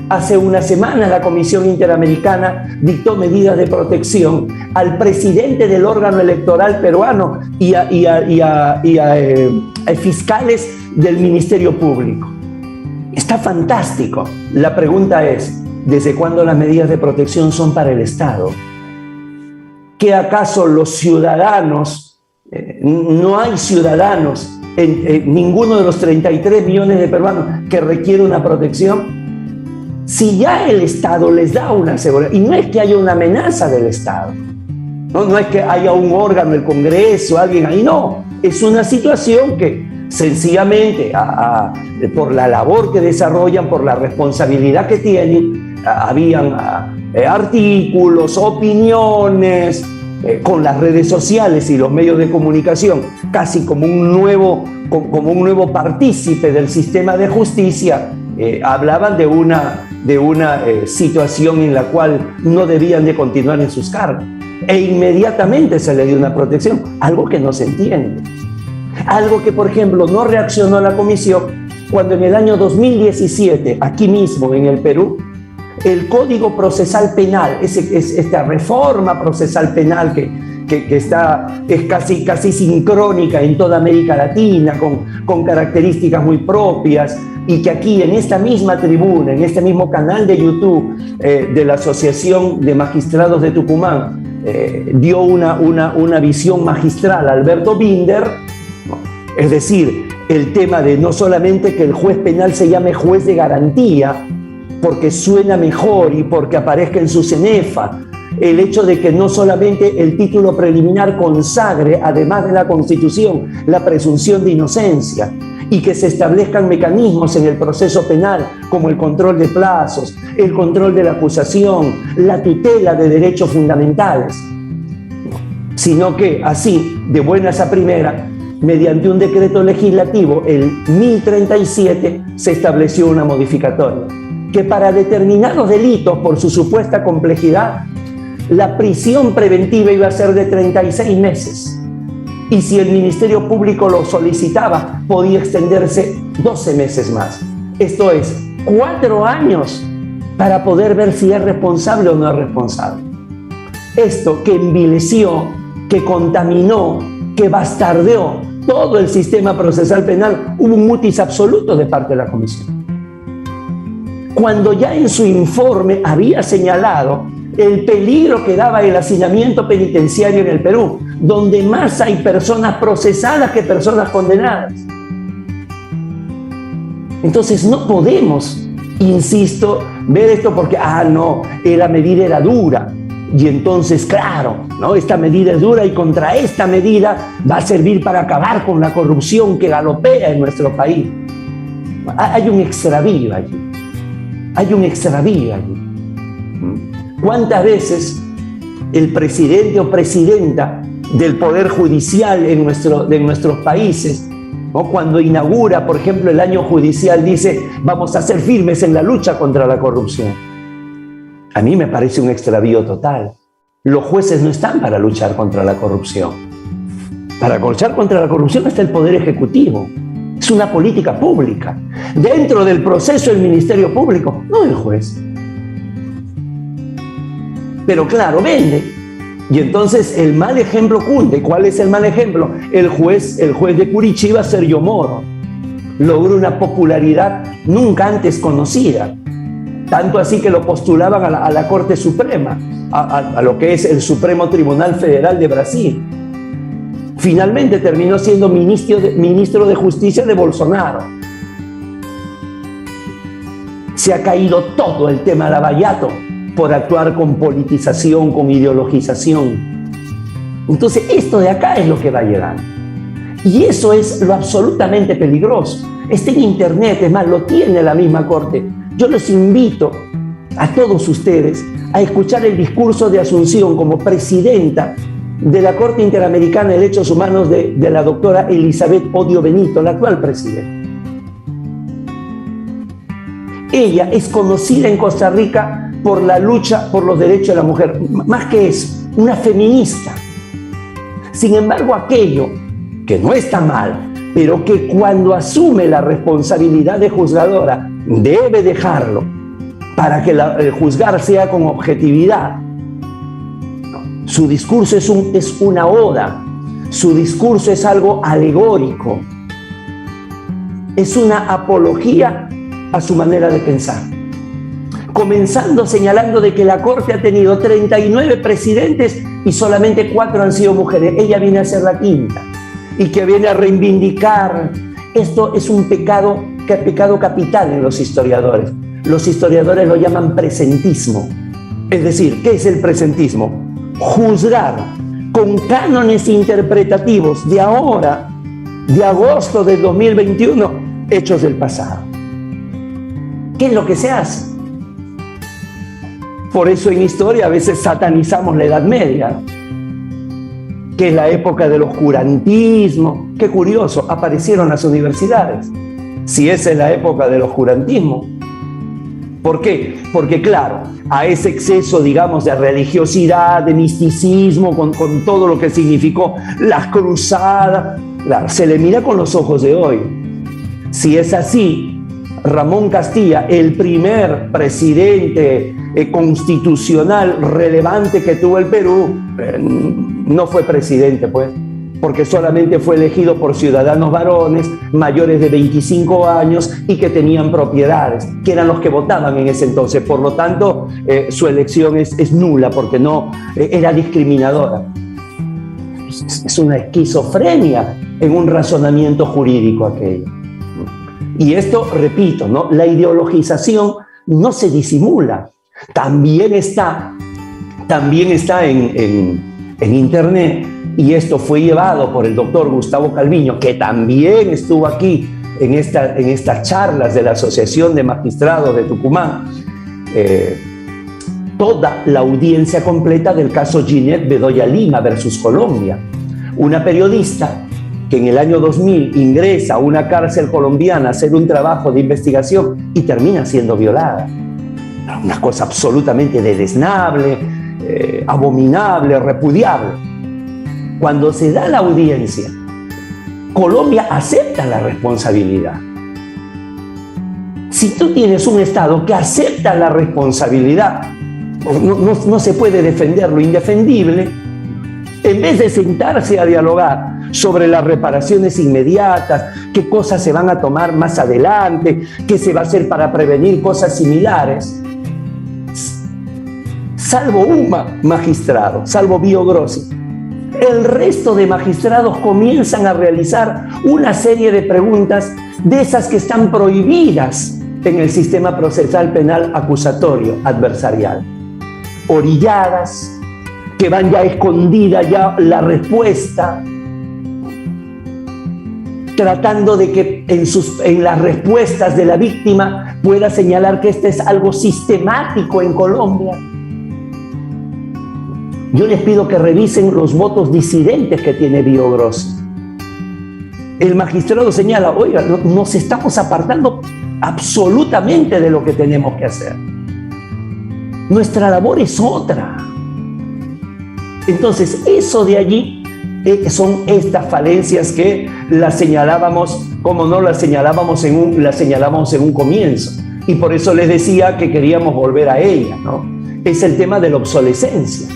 Hace una semana la Comisión Interamericana dictó medidas de protección al presidente del órgano electoral peruano y a fiscales del Ministerio Público. Está fantástico. La pregunta es, ¿desde cuándo las medidas de protección son para el Estado? ¿Qué acaso los ciudadanos, no hay ciudadanos en ninguno de los 33 millones de peruanos que requiere una protección? Si ya el Estado les da una seguridad, y no es que haya una amenaza del Estado, no es que haya un órgano, el Congreso, alguien ahí, no, es una situación que sencillamente por la labor que desarrollan, por la responsabilidad que tienen, habían artículos, opiniones, con las redes sociales y los medios de comunicación, casi como un nuevo partícipe del sistema de justicia, hablaban de una situación en la cual no debían de continuar en sus cargos. E inmediatamente se le dio una protección, algo que no se entiende. Algo que, por ejemplo, no reaccionó la comisión cuando en el año 2017, aquí mismo en el Perú, el Código Procesal Penal, esta reforma procesal penal que es casi sincrónica en toda América Latina, con características muy propias, y que aquí en esta misma tribuna, en este mismo canal de YouTube de la Asociación de Magistrados de Tucumán, dio una visión magistral a Alberto Binder, es decir, el tema de no solamente que el juez penal se llame juez de garantía, porque suena mejor y porque aparezca en su cenefa, el hecho de que no solamente el título preliminar consagre, además de la Constitución, la presunción de inocencia, y que se establezcan mecanismos en el proceso penal como el control de plazos, el control de la acusación, la tutela de derechos fundamentales, sino que así, de buenas a primera, mediante un decreto legislativo, el 1037, se estableció una modificatoria, que para determinados delitos, por su supuesta complejidad, la prisión preventiva iba a ser de 36 meses. Y si el Ministerio Público lo solicitaba, podía extenderse 12 meses más. Esto es, 4 años para poder ver si es responsable o no es responsable. Esto que envileció, que contaminó, que bastardeó todo el sistema procesal penal, hubo un mutis absoluto de parte de la Comisión. Cuando ya en su informe había señalado el peligro que daba el hacinamiento penitenciario en el Perú, donde más hay personas procesadas que personas condenadas. Entonces no podemos, insisto, ver esto porque, no, la medida era dura. Y entonces, claro, ¿no? Esta medida es dura y contra esta medida va a servir para acabar con la corrupción que galopea en nuestro país. Hay un extravío allí. Hay un extravío allí. ¿Cuántas veces el presidente o presidenta del Poder Judicial de nuestros países, ¿no? Cuando inaugura, por ejemplo, el año judicial, dice: vamos a ser firmes en la lucha contra la corrupción? A mí me parece un extravío total. Los jueces no están para luchar contra la corrupción. Para luchar contra la corrupción está el Poder Ejecutivo. Es una política pública. Dentro del proceso el Ministerio Público, no el juez. Pero claro, vende. Y entonces el mal ejemplo cunde. ¿Cuál es el mal ejemplo? El juez de Curitiba, Sergio Moro, logró una popularidad nunca antes conocida. Tanto así que lo postulaban a la Corte Suprema, a lo que es el Supremo Tribunal Federal de Brasil. Finalmente terminó siendo ministro de Justicia de Bolsonaro. Se ha caído todo el tema Lavallato por actuar con politización, con ideologización. Entonces esto de acá es lo que va llegando. Y eso es lo absolutamente peligroso. Está en internet, es más, lo tiene la misma Corte. Yo les invito a todos ustedes a escuchar el discurso de Asunción como presidenta de la Corte Interamericana de Derechos Humanos de la doctora Elizabeth Odio Benito, la actual presidenta. Ella es conocida en Costa Rica por la lucha por los derechos de la mujer, más que eso, una feminista. Sin embargo, aquello que no está mal, pero que cuando asume la responsabilidad de juzgadora debe dejarlo para que el juzgar sea con objetividad. Su discurso es una oda, su discurso es algo alegórico, es una apología a su manera de pensar. Comenzando señalando de que la Corte ha tenido 39 presidentes y solamente 4 han sido mujeres. Ella viene a ser la quinta y que viene a reivindicar. Esto es un pecado capital en los historiadores. Los historiadores lo llaman presentismo. Es decir, ¿qué es el presentismo? Juzgar con cánones interpretativos de ahora, de agosto del 2021, hechos del pasado. ¿Qué es lo que se hace? Por eso en historia a veces satanizamos la Edad Media, que es la época del oscurantismo. Qué curioso, aparecieron las universidades. Si esa es la época del oscurantismo. ¿Por qué? Porque claro, a ese exceso, digamos, de religiosidad, de misticismo, con todo lo que significó las cruzadas, claro, se le mira con los ojos de hoy. Si es así, Ramón Castilla, el primer presidente constitucional relevante que tuvo el Perú, no fue presidente, pues, porque solamente fue elegido por ciudadanos varones mayores de 25 años y que tenían propiedades, que eran los que votaban en ese entonces. Por lo tanto, su elección es nula, porque no era discriminadora. Es una esquizofrenia en un razonamiento jurídico aquello. Y esto, repito, ¿no? La ideologización no se disimula. También está en internet, y esto fue llevado por el doctor Gustavo Calviño, que también estuvo aquí en estas charlas de la Asociación de Magistrados de Tucumán toda la audiencia completa del caso Ginette Bedoya Lima versus Colombia. Una periodista que en el año 2000 ingresa a una cárcel colombiana a hacer un trabajo de investigación y termina siendo violada. Una cosa absolutamente deleznable, abominable, repudiable. Cuando se da la audiencia, Colombia acepta la responsabilidad. Si tú tienes un Estado que acepta la responsabilidad, no se puede defender lo indefendible. En vez de sentarse a dialogar sobre las reparaciones inmediatas, qué cosas se van a tomar más adelante, qué se va a hacer para prevenir cosas similares, salvo un magistrado, salvo Bio Grossi, el resto de magistrados comienzan a realizar una serie de preguntas de esas que están prohibidas en el sistema procesal penal acusatorio adversarial. Orilladas, que van ya escondida ya la respuesta, tratando de que en las respuestas de la víctima pueda señalar que este es algo sistemático en Colombia. Yo les pido que revisen los votos disidentes que tiene Bio Grossi. El magistrado señala, oiga, nos estamos apartando absolutamente de lo que tenemos que hacer. Nuestra labor es otra. Entonces, eso de allí son estas falencias que las señalábamos, como no las señalábamos en un comienzo. Y por eso les decía que queríamos volver a ella, ¿no? Es el tema de la obsolescencia.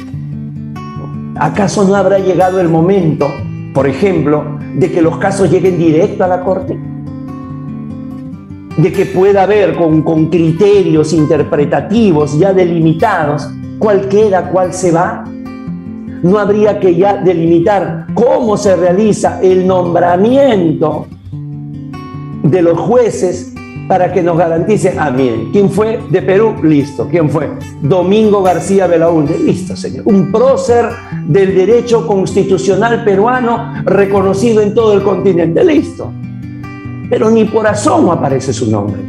¿Acaso no habrá llegado el momento, por ejemplo, de que los casos lleguen directo a la Corte? De que pueda haber con criterios interpretativos ya delimitados cuál queda, cuál se va. No habría que ya delimitar cómo se realiza el nombramiento de los jueces para que nos garanticen, miren, ¿quién fue de Perú? Listo. ¿Quién fue? Domingo García Belaúnde. Listo, señor. Un prócer del derecho constitucional peruano reconocido en todo el continente. Listo. Pero ni por asomo aparece su nombre.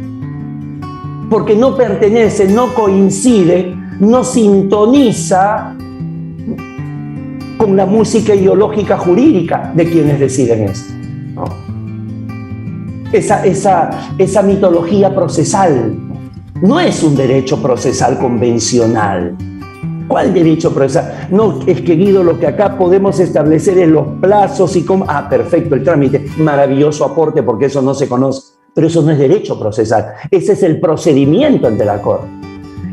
Porque no pertenece, no coincide, no sintoniza con la música ideológica jurídica de quienes deciden esto, ¿no? Esa mitología procesal no es un derecho procesal convencional. ¿Cuál derecho procesal? No, es que Guido, lo que acá podemos establecer es los plazos y cómo... perfecto, el trámite, maravilloso aporte porque eso no se conoce. Pero eso no es derecho procesal, ese es el procedimiento ante la Corte.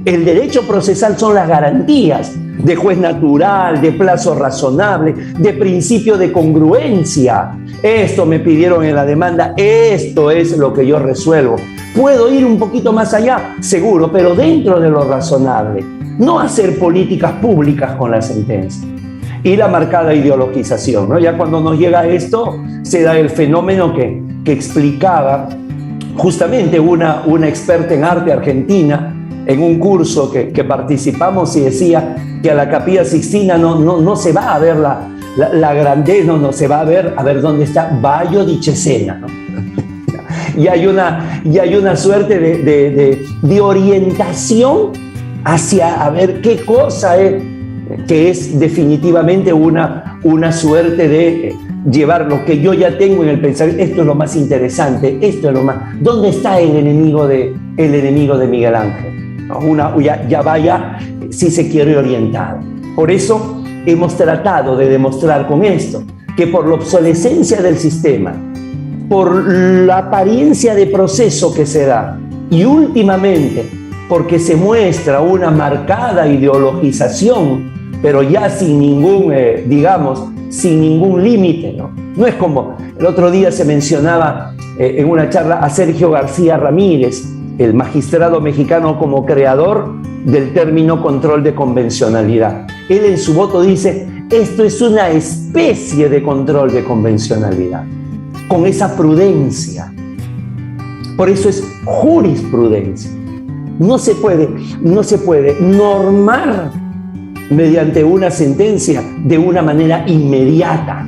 El derecho procesal son las garantías de juez natural, de plazo razonable, de principio de congruencia. Esto me pidieron en la demanda, esto es lo que yo resuelvo. ¿Puedo ir un poquito más allá? Seguro, pero dentro de lo razonable. No hacer políticas públicas con la sentencia. Y la marcada ideologización, ¿no? Ya cuando nos llega esto, se da el fenómeno que explicaba justamente una experta en arte argentina, en un curso que participamos, y decía que a la Capilla Sixtina no se va a ver la grandeza, no se va a ver dónde está Bayo di Cesena, ¿no? y hay una suerte de orientación hacia a ver qué cosa es, que es definitivamente una suerte de llevar lo que yo ya tengo en el pensamiento. Esto es lo más interesante, esto es lo más... ¿Dónde está el enemigo de Miguel Ángel? Ya vaya, si se quiere, orientado. Por eso hemos tratado de demostrar con esto que por la obsolescencia del sistema, por la apariencia de proceso que se da y últimamente porque se muestra una marcada ideologización, pero ya sin ningún, sin ningún límite, ¿no? No es como el otro día se mencionaba en una charla a Sergio García Ramírez, el magistrado mexicano, como creador del término control de convencionalidad. Él en su voto dice, esto es una especie de control de convencionalidad, con esa prudencia. Por eso es jurisprudencia. No se puede normar mediante una sentencia de una manera inmediata.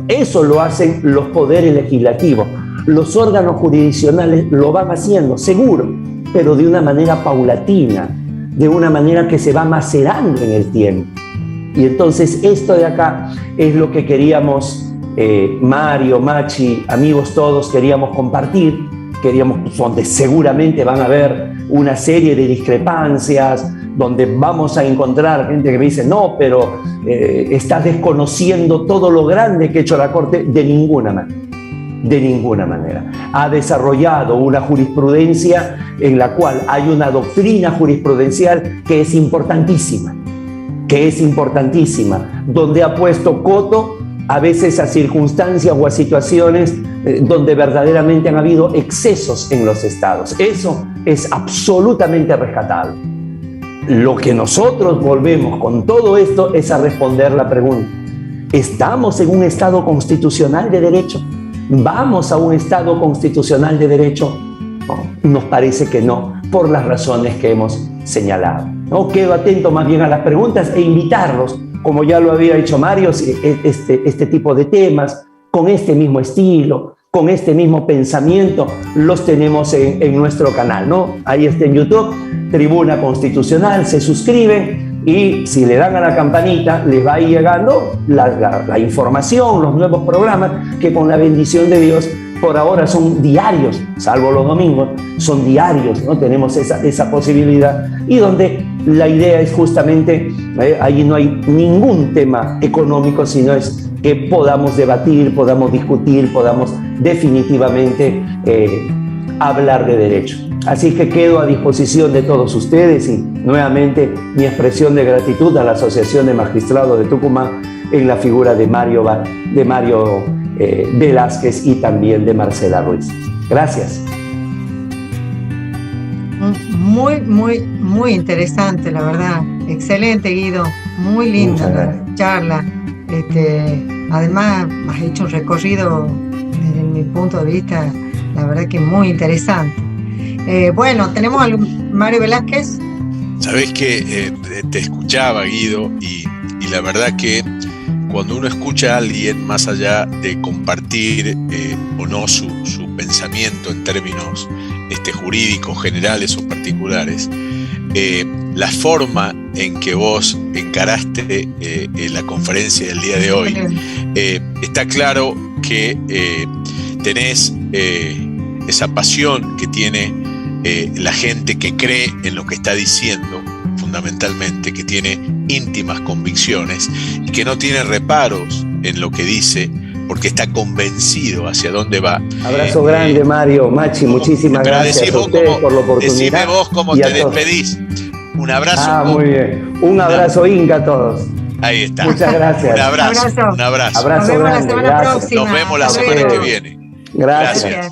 Eso lo hacen los poderes legislativos. Los órganos jurisdiccionales lo van haciendo, seguro, pero de una manera paulatina, de una manera que se va macerando en el tiempo. Y entonces esto de acá es lo que queríamos, Mario, Machi, amigos todos, queríamos compartir, donde seguramente van a haber una serie de discrepancias, donde vamos a encontrar gente que me dice, no, pero estás desconociendo todo lo grande que ha hecho la Corte. De ninguna manera. De ninguna manera. Ha desarrollado una jurisprudencia en la cual hay una doctrina jurisprudencial que es importantísima, donde ha puesto coto a veces a circunstancias o a situaciones donde verdaderamente han habido excesos en los estados. Eso es absolutamente rescatable. Lo que nosotros volvemos con todo esto es a responder la pregunta: ¿estamos en un estado constitucional de derecho? ¿Vamos a un estado constitucional de derecho? No, nos parece que no, por las razones que hemos señalado. No, quedo atento más bien a las preguntas e invitarlos, como ya lo había dicho Mario, este tipo de temas, con este mismo estilo, con este mismo pensamiento, los tenemos en nuestro canal, ¿no? Ahí está en YouTube, Tribuna Constitucional, se suscriben y si le dan a la campanita les va a ir llegando la información, los nuevos programas que con la bendición de Dios por ahora son diarios, salvo los domingos, son diarios, ¿no? Tenemos esa posibilidad, y donde la idea es justamente, ahí no hay ningún tema económico, sino es que podamos debatir, podamos discutir, podamos definitivamente hablar de derecho. Así que quedo a disposición de todos ustedes y nuevamente mi expresión de gratitud a la Asociación de Magistrados de Tucumán en la figura de Mario Velázquez y también de Marcela Ruiz. Gracias. Muy interesante, la verdad. Excelente, Guido. Muy linda la charla. Además, has hecho un recorrido, desde mi punto de vista, la verdad que muy interesante. Bueno, tenemos a Mario Velázquez. Sabés que te escuchaba, Guido, y la verdad que cuando uno escucha a alguien, más allá de compartir o no su pensamiento en términos jurídicos generales o particulares, la forma en que vos encaraste la conferencia del día de hoy, está claro que tenés esa pasión que tiene la gente que cree en lo que está diciendo, fundamentalmente, que tiene íntimas convicciones y que no tiene reparos en lo que dice, porque está convencido hacia dónde va. Abrazo grande, Mario, Machi, muchísimas gracias a ustedes por la oportunidad. Decime vos cómo te despedís. Un abrazo. Muy bien. Un abrazo inca a todos. Ahí está. Muchas gracias. Un abrazo. Abrazo grande. Nos vemos la semana próxima. Nos vemos la semana que viene. Gracias.